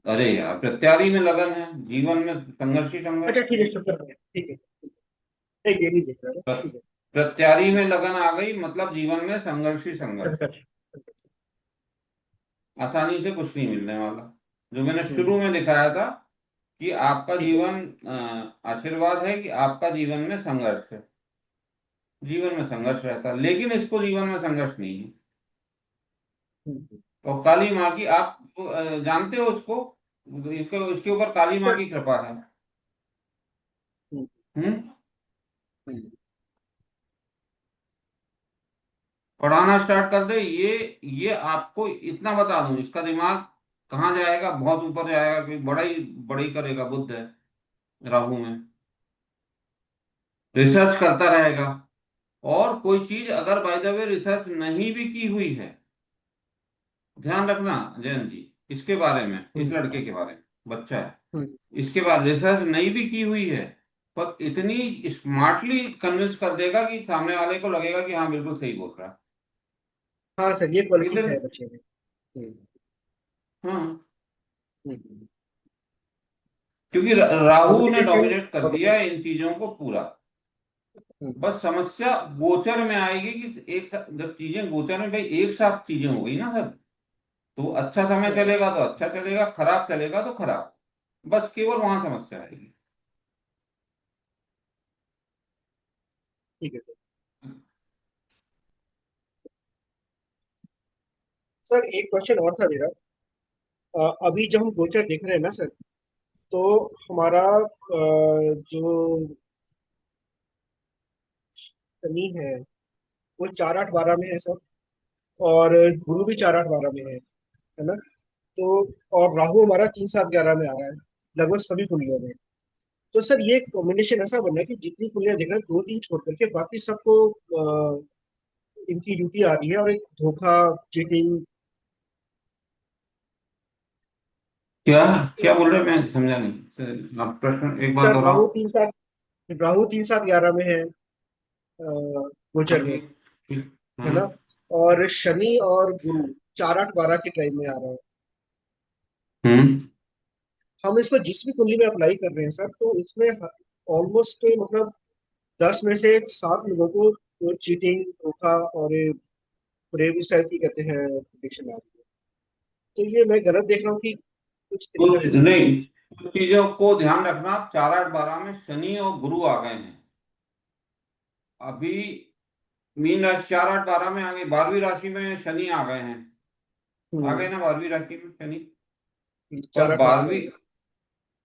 अरे यार प्रत्यारी में लगन है, जीवन में संघर्ष ही संघर्ष। अच्छा ठीक है, शुक्र है, ठीक है। नहीं, ये नहीं देख रहा था, प्र- ठीक है। प्रत्यारी में लगन आ गई मतलब जीवन में संघर्ष ही संघर्ष, संकट। आसानी से कुछ नहीं मिलने वाला। जो मैंने शुरू हम्म, में दिखाया था कि आपका ठीक है। जीवन आशीर्वाद है, कि आपका जीवन में संघर्ष है, जीवन में संघर्ष रहता है, लेकिन इसको जीवन में संघर्ष नहीं है। हम्म। और काली माँ की, आप जानते हो उसको, इसको इसके ऊपर काली माँ सर, की कृपा है। हम्म, हम्म। हम्म, पढ़ाना स्टार्ट कर दे, ये आपको इतना बता दूं, इसका दिमाग कहाँ जाएगा, बहुत ऊपर जाएगा, कि बड़ा ही करेगा, बुद्ध है राहु में, रिसर्च करता रहेगा। और कोई चीज अगर बाय द वे रिसर्च नहीं भी की हुई है, ध्यान रखना जयंत जी, इसके बारे में, इस हम्म, लड़के के बारे में, बच्चा है, हम्म। इसके बाद रिसर्च नहीं भी की हुई है, पर इतनी स्मार्टली कन्विंस कर देगा कि सामने वाले को लगेगा कि हाँ बिल्कुल सही बोल रहा हाँ सर, ये है। क्वालिटी इतने, है बच्चे में। हम्म, हाँ, हम्म। क्योंकि राहु ने कम्युनिकेशन डोमिनेट कर और दिया है इन चीजों को पूरा। हम्म, बस समस्या गोचर में आएगी कि जब चीजें गोचर में, भाई एक साथ चीजें हो गई ना सब, तो अच्छा समय हाँ, चलेगा तो अच्छा चलेगा, खराब चलेगा तो खराब, बस केवल वहां समस्या आएगी। ठीक है सर। सर एक क्वेश्चन और था मेरा। अभी जब हम गोचर देख रहे हैं ना सर, तो हमारा जो शनि है वो 4-8-12 में है सर, और गुरु भी 4-8-12 में है ना। तो और राहु हमारा 3-7-11 में आ रहा है, लगभग सभी कुंडलियों में। तो सर ये कॉम्बिनेशन ऐसा बन रहा है कि जितनी कुंडलियां देख रहे हैं, 2-3 छोड़ करके बाकी सबको इनकी ड्यूटी आ रही है, और एक धोखा, चीटिंग। क्या क्या बोल रहे हैं, मैं समझा नहीं, आप प्रश्न एक बार सर दोहराओ। राहु 3-7-11 में है हाँ गोचर में, ठीक ठीक, है हाँ। ना। और शनि और गुरु 4-8-12 के टाइम में आ रहा है। हम्म। हम इसको जिस भी कुंडली में अप्लाई कर रहे हैं सर, तो इसमें ऑलमोस्ट मतलब 10 में से 7 लोगों को चीटिंग, धोखा और ये ब्रेव इस टाइप की कहते हैं प्रिडिक्शन आ रही है। तो ये मैं गलत देख रहा हूँ कि कुछ तरीका कुछ है इसका? नहीं, कुछ चीजों को ध्यान रखना, 4-8-12 में शनि और गुरु आ गए हैं अभी। मीन राशि 4-8-12 में आ गई, 12वीं राशि में शनि आ गए हैं, आ गए हम्म, ना 12वीं राशि में शनि। और 4-8-12 12वीं,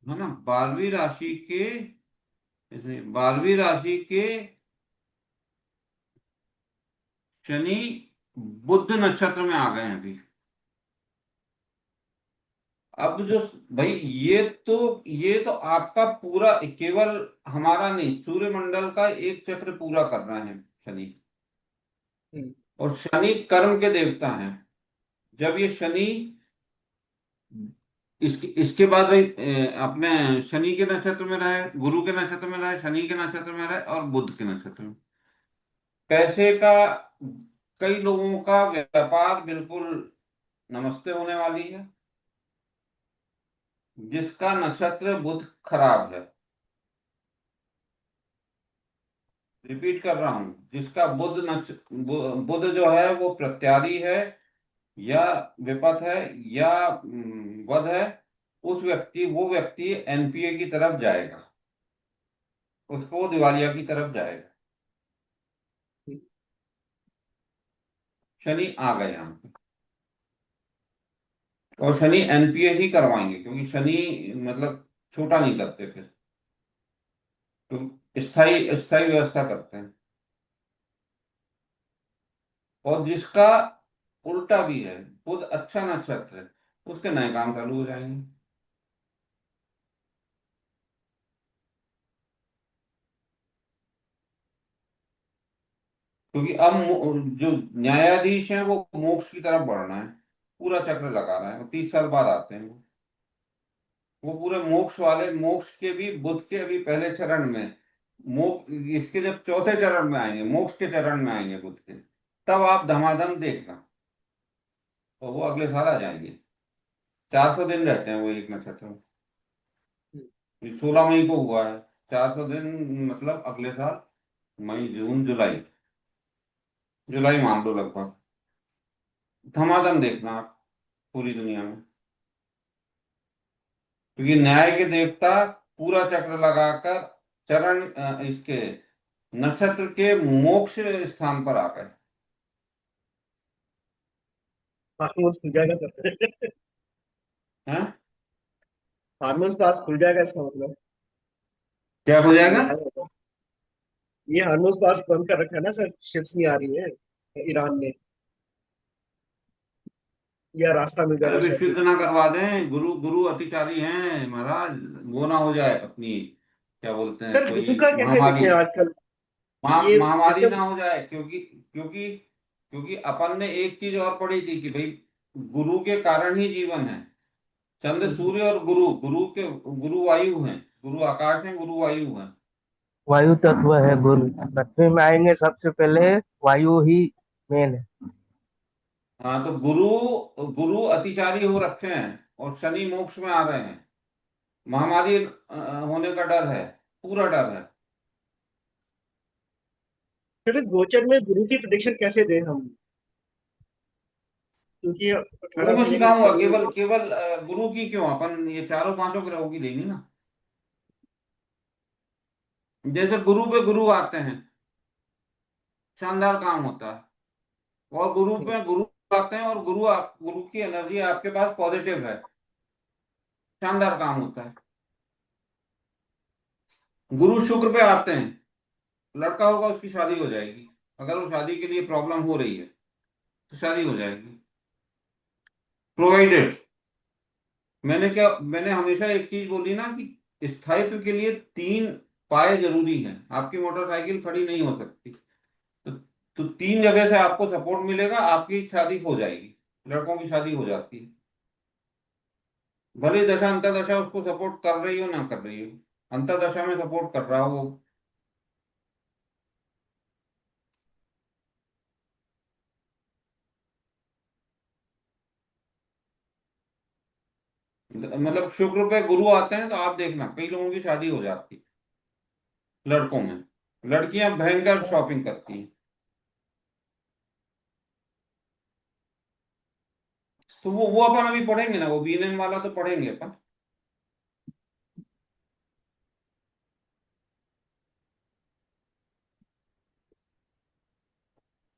है ना, 12वीं राशि के, इसमें 12वीं राशि के शनि बुध नक्षत्र में आ गए हैं अभी। अब जो भाई, ये तो आपका पूरा, केवल हमारा नहीं, सूर्यमंडल का एक चक्र पूरा कर रहे हैं शनि। हम्म, और शनि कर्म के देवता हैं। जब ये शनि, इसके बाद भाई अपने शनि के नक्षत्र में रहे, गुरु के नक्षत्र में रहे, शनि के नक्षत्र में रहे और बुध के नक्षत्र में, पैसे का, कई लोगों का व्यापार बिल्कुल नमस्ते होने वाली है। जिसका नक्षत्र बुध खराब है, रिपीट कर रहा हूं, जिसका बुध जो है वो प्रत्यारी है, या विपथ है, या वध है, वो व्यक्ति एनपीए की तरफ जाएगा, उसको वो दिवालिया की तरफ जाएगा। शनि आ गए यहाँ पे, और शनि एनपीए ही करवाएंगे, क्योंकि शनि मतलब छोटा नहीं करते फिर, तो स्थाई स्थाई व्यवस्था करते हैं। और जिसका उल्टा भी है, बुध अच्छा नक्षत्र है, उसके नए काम चालू हो जाएंगे। क्योंकि अब जो न्यायाधीश हैं वो मोक्ष की तरफ बढ़ना है, पूरा चक्र लगा रहे हैं, वो 30 साल बाद आते हैं वो पूरे मोक्ष वाले, मोक्ष के भी बुध के अभी पहले चरण में, मोक्ष इसके जब चौथे चरण में आएंगे, मोक्ष के चरण में आएंगे बुध के, तब आप धमाधम देखना, तो वो अगले साल आ जाएंगे। 400 दिन रहते हैं वो एक नक्षत्र में। 16 मई को हुआ है, 400 दिन, मतलब अगले साल मई जून जुलाई, जुलाई मान लो लगभग, धमाधम देखना आप पूरी दुनिया में। क्योंकि न्याय के देवता पूरा चक्र लगाकर चरण इसके नक्षत्र के मोक्ष स्थान पर आ गए। हार्मोन खुल जाएगा सर। हैं? हार्मोन पास खुल जाएगा इसका मतलब। क्या हो जाएगा? न्याय होगा। ये हार्मोन पास बंद कर रखा है ना सर, शिप्स नहीं आ रही है ईरान में, या रास्ता मिल अरे जाएगा शायद। विश्व ना करवा दें, गुरु गुरु अतिचारी हैं महाराज, वो ना हो जाए अपनी, क्या बोलते हैं, सर गुरु कोई का कैसे महामारी, देखें आजकल, ये महामारी जैसे ना हो जाए। क्योंकि अपन ने एक चीज और पढ़ी थी कि भाई, गुरु के कारण ही जीवन है। चंद्र सूर्य और गुरु, गुरु वायु हैं, गुरु आकाश हैं, गुरु वायु हैं। वायु तत्व है गुरु। पृथ्वी में आएंगे सबसे पहले वायु ही मेन है। हाँ, तो गुरु गुरु अतिचारी हो रखे हैं और शनि मोक्ष में आ रहे हैं, महामारी होने का डर है, पूरा डर है। फिर गोचर में गुरु की प्रेडिक्शन कैसे दें हम, क्योंकि वो 18 मैं महीने में सिखाऊंगा, शनि। केवल केवल गुरु की क्यों, अपन ये चारों पांचों ग्रहों की लेंगे ना। जैसे गुरु पे गुरु आते हैं, शानदार काम होता है। और गुरु पे गुरु आते हैं और गुरु की एनर्जी आपके पास पॉजिटिव है, शानदार काम होता है। गुरु शुक्र पे आते हैं, लड़का होगा उसकी शादी हो जाएगी, अगर वो शादी के लिए प्रॉब्लम हो रही है तो शादी हो जाएगी, प्रोवाइडेड। मैंने हमेशा एक चीज बोली ना कि स्थायित्व के लिए 3 पाए जरूरी हैं, आपकी मोटरसाइकिल खड़ी नहीं हो सकती। तो 3 जगह से आपको सपोर्ट मिलेगा, आपकी शादी हो जाएगी, लड़कों की शादी हो जाती है। भले ही दशा अंतर्दशा उसको सपोर्ट कर रही हो ना कर रही हो, अंतर्दशा में सपोर्ट कर रहा हो, मतलब शुक्र पे गुरु आते हैं तो आप देखना कई लोगों की शादी हो जाती है लड़कों में। लड़कियां भयंकर शॉपिंग करती हैं, तो वो अपन अभी पढ़ेंगे ना, वो बीएनएन वाला तो पढ़ेंगे अपन।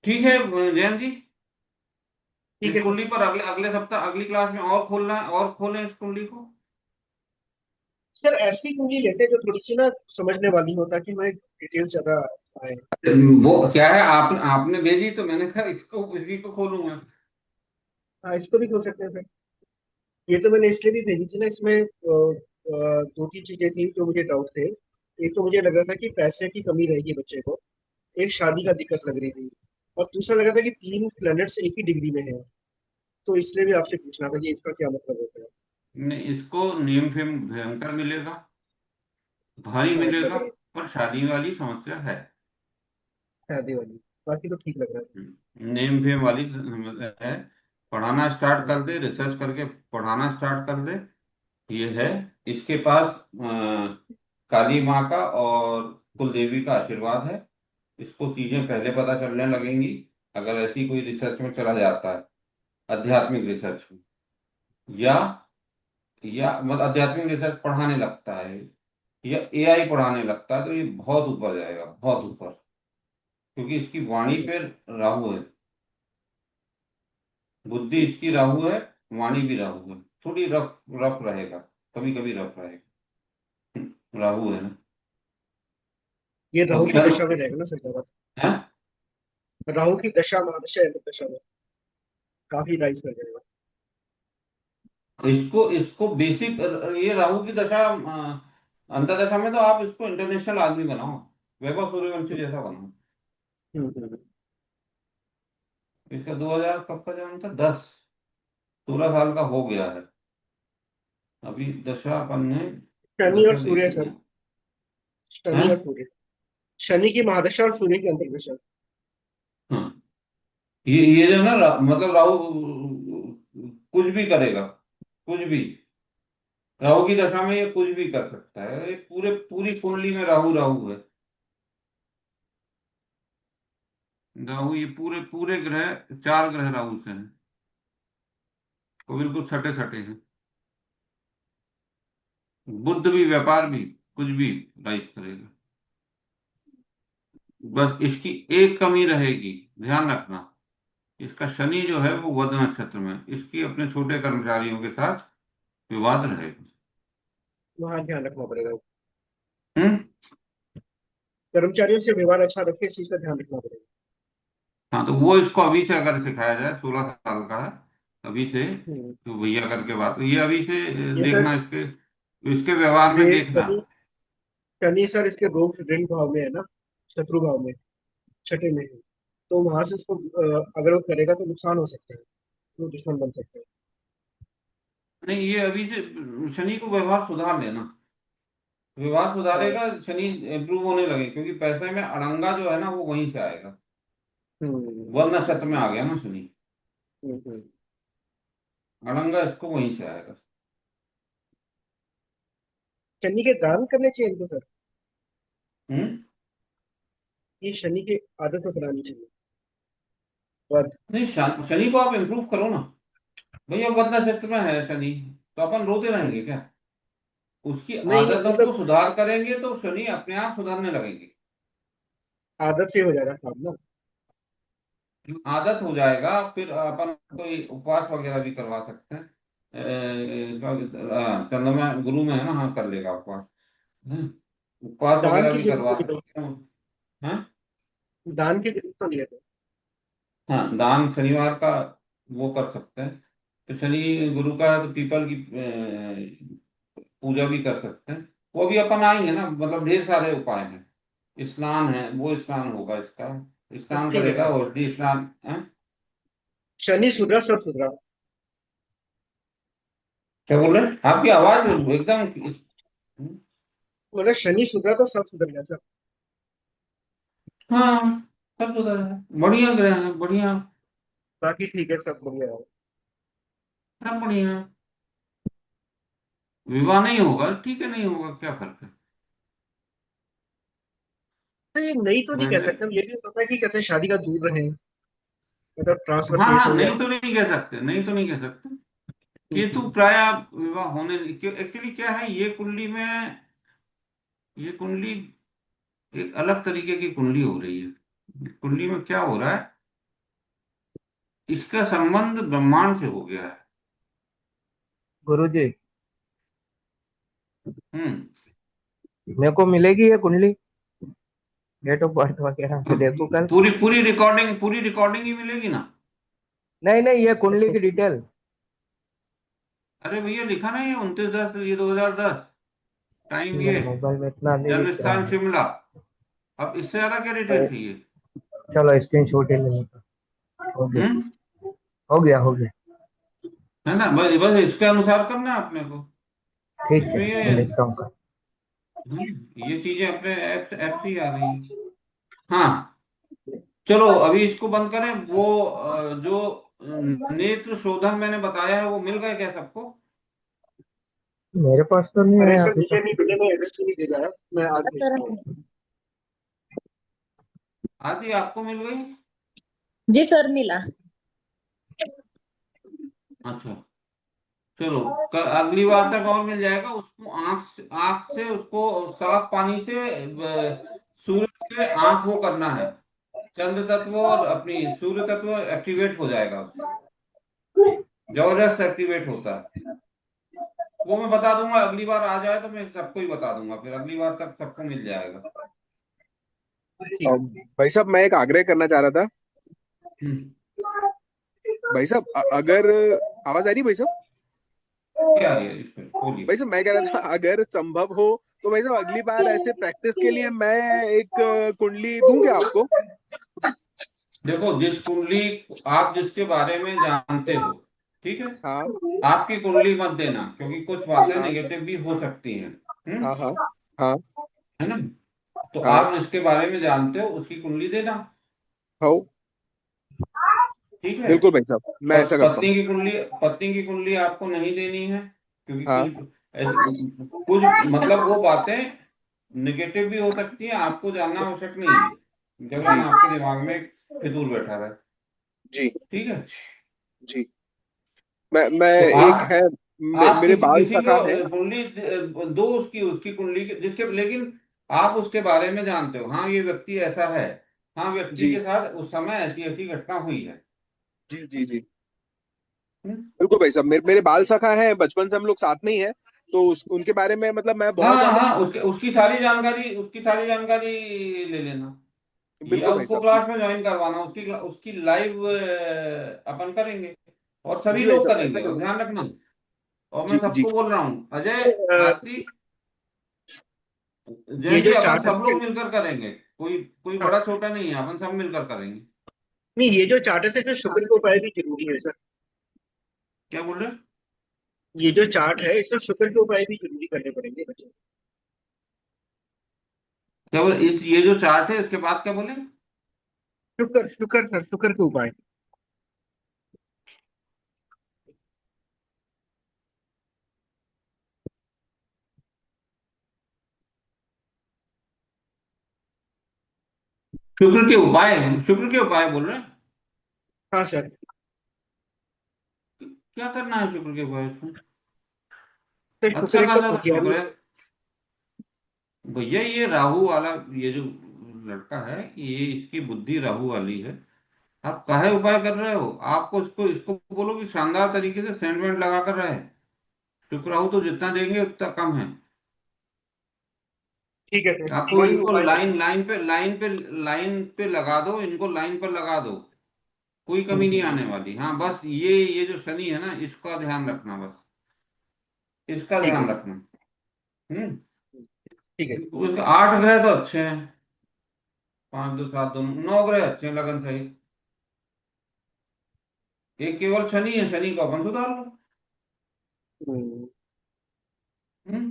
ठीक है जयंत जी, ठीक इस है कुंडली पर अगले अगले सप्ताह अगली क्लास में और खोलना है, और खोलें इस कुंडली को। सर ऐसी कुंडली लेते हैं जो थोड़ी सी ना समझने वाली हो, ताकि हमें डिटेल ज्यादा आए। वो क्या है, आपने भेजी तो मैंने कहा इसको इसी को खोलूंगा। हाँ, इसको भी खोल सकते हैं सर। ये तो मैंने इसलिए भी भेजी थी ना, इसमें दो तीन चीजें थी जो मुझे डाउट थे। एक तो मुझे लग रहा था कि पैसे की कमी रहेगी बच्चे को, एक शादी का दिक्कत लग रही थी, और दूसरा लग रहा था कि तीन प्लैनेट्स एक ही डिग्री में है। तो इसलिए भी आपसे पूछना था कि इसका क्या मतलब होता है। नहीं, इसको नियम फेम भयंकर मिलेगा, भारी इसका मतलब मिलेगा, है पर शादी वाली समस्या है। शादी वाली। बाकी तो ठीक लग रहा है। नेम फेम वाली है। पढ़ाना स्टार्ट हम्म, कर दे, रिसर्च करके पढ़ाना स्टार्ट कर दे। ये है। इसके पास काली माँ का और कुल देवी का आशीर्वाद है। इसको चीजें पहले पता चलने लगेंगी अगर ऐसी कोई रिसर्च में चला जाता है, आध्यात्मिक रिसर्च में, या मतलब आध्यात्मिक रिसर्च पढ़ाने लगता है, या एआई पढ़ाने लगता है, तो ये बहुत ऊपर जाएगा, बहुत ऊपर। क्योंकि इसकी वाणी हम्म, पे राहु है, बुद्धि इसकी राहु है, वाणी भी राहु है। थोड़ी रफ रफ रहेगा, कभी कभी रफ रहेगा। राहु है ना। ये और राहु की दशा में रहेगा ना सर ज्यादा। है। राहु की दशा महादशा है दशा में काफी राइज कर जाएगा। इसको इसको बेसिक, ये राहु की दशा अंतर्दशा में तो आप इसको इंटरनेशनल आदमी बनाओ, वैभव सूर्यवंशी जैसा बनाओ। हम्म, हम्म। इसका 2000 कब का जन्म था, 16 साल का हो गया है। अभी दशा अपन ने शनि और दशा सूर्य देखी सर। है। शनि हैं? और सूर्य। शनि की महादशा और सूर्य की अंतर्दशा। हाँ। ये जो ना मतलब राहु कुछ भी करेगा, कुछ भी। राहु की दशा में ये कुछ भी कर सकता है, ये पूरी कुंडली में राहु राहु है। राहु, ये पूरे पूरे ग्रह, 4 ग्रह राहु से हैं, वो बिल्कुल सटे सटे हैं। बुद्ध भी, व्यापार भी, कुछ भी राइज करेगा। बस इसकी एक कमी रहेगी, ध्यान रखना। इसका शनि जो है वो वध नक्षत्र में है। इसकी अपने छोटे कर्मचारियों के साथ विवाद रहेगा। वहाँ ध्यान रखना पड़ेगा। हम्म। कर्मचारियों से व्यवहार अच्छा रखे, इस चीज का ध्यान रखना पड़ेगा। हाँ, तो वो इसको अभी से अगर सिखाया जाए, 16 साल का है अभी से, हम्म। तो भैया करके बात, ये अभी से ये सर, देखना, इसके इसके व्यवहार में ये देखना। शनि सर इसके रोग ऋण भाव में है ना, शत्रु भाव में, छठे में है। तो वहां से उसको अगर वो करेगा तो नुकसान हो सकता है, वो दुश्मन बन सकता है। नहीं, ये अभी से शनि को व्यवहार सुधार लेना। व्यवहार हाँ। सुधारेगा, शनि इम्प्रूव होने लगे, क्योंकि पैसे में अड़ंगा जो है ना वो वहीं से आएगा। हम्म, वन नक्षत्र में आ गया ना शनि, हम्म। अड़ंगा इसको वहीं से आएगा। शनि के दान करने चाहिए इनको सर। हम्म। ये शनि की आदत तो बनानी चाहिए। वध। नहीं, शनि को आप इम्प्रूव करो ना। भैया वन नक्षत्र में है शनि, तो अपन रोते रहेंगे क्या? उसकी नहीं आदतों को मतलब सुधार करेंगे तो शनि अपने आप सुधरने लगेंगे। आदत से हो जाएगा काम ना। आदत हो जाएगा, फिर अपन कोई उपवास वगैरह भी करवा सकते हैं। चंद्रमा गुरु में है ना, हाँ, कर लेगा उपवास। हम्म, उपवास दान वगैरह की भी जरूरत तो करवा नहीं है। सकते हैं। हाँ। दान की जरूरत तो नहीं है तो। हाँ, दान शनिवार का वो कर सकते हैं। तो शनि गुरु का है तो पीपल की पूजा भी कर सकते हैं। वो भी अपन आएंगे ना, मतलब ढेर सारे उपाय हैं। स्नान है, वो स्नान होगा इसका, स्नान ठीक है करेगा, सर। औषधि स्नान है। शनि सुधरा सब सुधरा। क्या बोल रहे हैं? आपकी आवाज एकदम। मतलब शनि सुधरा तो सब सुधर गया सर। हाँ, सब उधर है, बढ़िया ग्रह है, बढ़िया। बाकी ठीक है, सब बढ़िया है। सब बढ़िया। विवाह नहीं होगा, ठीक है, नहीं होगा, क्या फर्क है? तो ये नहीं तो नहीं कह वैसे, सकते हम, ये भी पता है कि कहते हैं शादी का दूर रहे, मतलब ट्रांसफर हाँ केस हाँ, हो या। नहीं तो नहीं कह सकते, नहीं तो नहीं कह सकते। केतु हम्म, प्राय विवाह होने, एक्चुअली क्या है, ये कुंडली में, ये कुंडली एक अलग तरीके की कुंडली हो रही है। कुंडली में क्या हो रहा है, इसका संबंध ब्रह्मांड से हो गया है। गुरुजी, मेरे को मिलेगी ये कुंडली, डेट ऑफ बर्थ वगैरह मैं देखूं कल? पूरी पूरी रिकॉर्डिंग ही मिलेगी ना। नहीं नहीं, ये कुंडली की डिटेल। अरे भैया लिखा ना ये 29/10 ये 2010, टाइम ये, मेरे मोबाइल में इतना नहीं जन्म दिख रहा स्थान है। शिमला। अब इससे ज्यादा क्या डिटेल चाहिए? चलो स्क्रीन शॉट ही ले लेता। हो गया, हम्म हो गया, हो गया। है ना, बस बस इसके अनुसार करना है अपने को। ठीक है, इसमें ये मैं देखता हूँ कल। ये चीजें अपने ऐप से ही आ रही हैं। हाँ, चलो अभी इसको बंद करें। वो जो नेत्र शोधन मैंने बताया है वो मिल गए क्या सबको? मेरे पास तो नहीं अरे है सर अभी मुझे तक। नहीं मिले, मैं एड्रेस भी नहीं भेजा है, मैं आज सर भेजता हूँ। आदि आपको मिल गई? जी सर मिला। अच्छा, चलो अगली बार तक और मिल जाएगा उसको। आंख से उसको साफ पानी से सूर्य से आंख वो करना है, चंद्र तत्व और अपनी सूर्य तत्व एक्टिवेट हो जाएगा उसमें, जबरदस्त एक्टिवेट होता है। वो मैं बता दूंगा, अगली बार आ जाए तो मैं सबको ही बता दूंगा, फिर अगली बार तक सबको मिल जाएगा। भाई साहब मैं एक आग्रह करना चाह रहा था। हम्म भाई साहब अगर आवाज आ रही है भाई साहब? क्या आ रही है इस पर बोलिए। भाई साहब मैं कह रहा था अगर संभव हो तो भाई साहब अगली बार ऐसे प्रैक्टिस के लिए मैं एक कुंडली दूं क्या आपको? देखो, जिस कुंडली आप जिसके बारे में जानते हो, ठीक है, हाँ आपकी कुंडली मत देना, क्योंकि कुछ बातें हाँ नेगेटिव भी हो सकती हैं। हाँ हाँ हाँ है ना, तो हाँ आप जिसके बारे में जानते हो उसकी कुंडली देना। हो ठीक है, बिल्कुल भाई साहब, मैं ऐसा करता हूँ। पत्नी की कुंडली आपको नहीं देनी है, क्योंकि हाँ कुछ मतलब वो बातें निगेटिव भी हो सकती है, आपको जानना आवश्यक नहीं है, जब जी नहीं आपके दिमाग में एक फितूर बैठा रहे। जी ठीक है, जी। मैं तो एक है, आप मेरे बाल किसी सखा है। को कुंडली दो, उसकी कुंडली जिसके, लेकिन आप उसके बारे में जानते हो, हाँ ये व्यक्ति ऐसा है, हाँ व्यक्ति जी के साथ उस समय ऐसी ऐसी घटना हुई है। जी जी जी हम्म? बिल्कुल भाई साहब, मेरे बाल सखा है, बचपन से हम लोग साथ में ही है। तो उनके बारे में मतलब मैं हाँ बहुत ज्यादा। हाँ, उसकी सारी जानकारी ले लेना, या बिल्कुल भाई उसको साहब। क्लास में ज्वाइन करवाना, उसकी उसकी लाइव अपन करेंगे, और सभी जी भाई लोग साहब, मैं ऐसा करेंगे, और करूंगा। ध्यान रखना। और मैं जी जी। सबको बोल रहा हूँ, अजय, अ, आरती, ये जयंत जी, जो अपन चार्ट है सब ना, लोग मिलकर करेंगे, कोई कोई हाँ, बड़ा छोटा नहीं है, अपन सब मिलकर करेंगे। नहीं ये जो चार्ट है इसमें शुक्र के उपाय भी जरूरी है सर। क्या बोल रहे हैं? ये जो चार्ट है इसमें शुक्र के उपाय भी जरूरी करने पड़ेंगे बच्चों क्या बोले, इस ये जो चार्ट है इसके बाद क्या बोले? को। शुक्र शुक्र सर, शुक्र के उपाय। शुक्र के उपाय बोल रहे हैं? हाँ सर। क्या करना है शुक्र के उपाय इसमें? सर शुक्र अच्छा एक तो खासा तो शुक्र खुशहाली। है भैया। ये राहु वाला, ये जो लड़का है, ये इसकी बुद्धि राहु वाली है। आप काहे उपाय कर रहे हो? आपको इसको इसको बोलो कि शानदार तरीके से सेंट वेंट लगा कर रहे। शुक्र राहु तो जितना देंगे उतना कम है। ठीक है सर, आपको वही इनको उपाय लाइन करेंगे। लाइन पे लगा दो, इनको लाइन पर लगा दो, कोई हम्म, कमी नहीं हम्म, आने वाली। हाँ, बस ये जो शनि है ना, इसका ध्यान रखना, बस इसका ठीक है ध्यान सर। रखना। हम्म ठीक है। उसके 8 ग्रह तो अच्छे हैं, 5 2 7 2 9 ग्रह अच्छे हैं लगन सही। एक केवल शनि है, शनि को अपन सुधार लो। हम्म, हम्म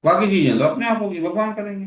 बाकी चीजें तो अपने आप होगी, भगवान करेंगे।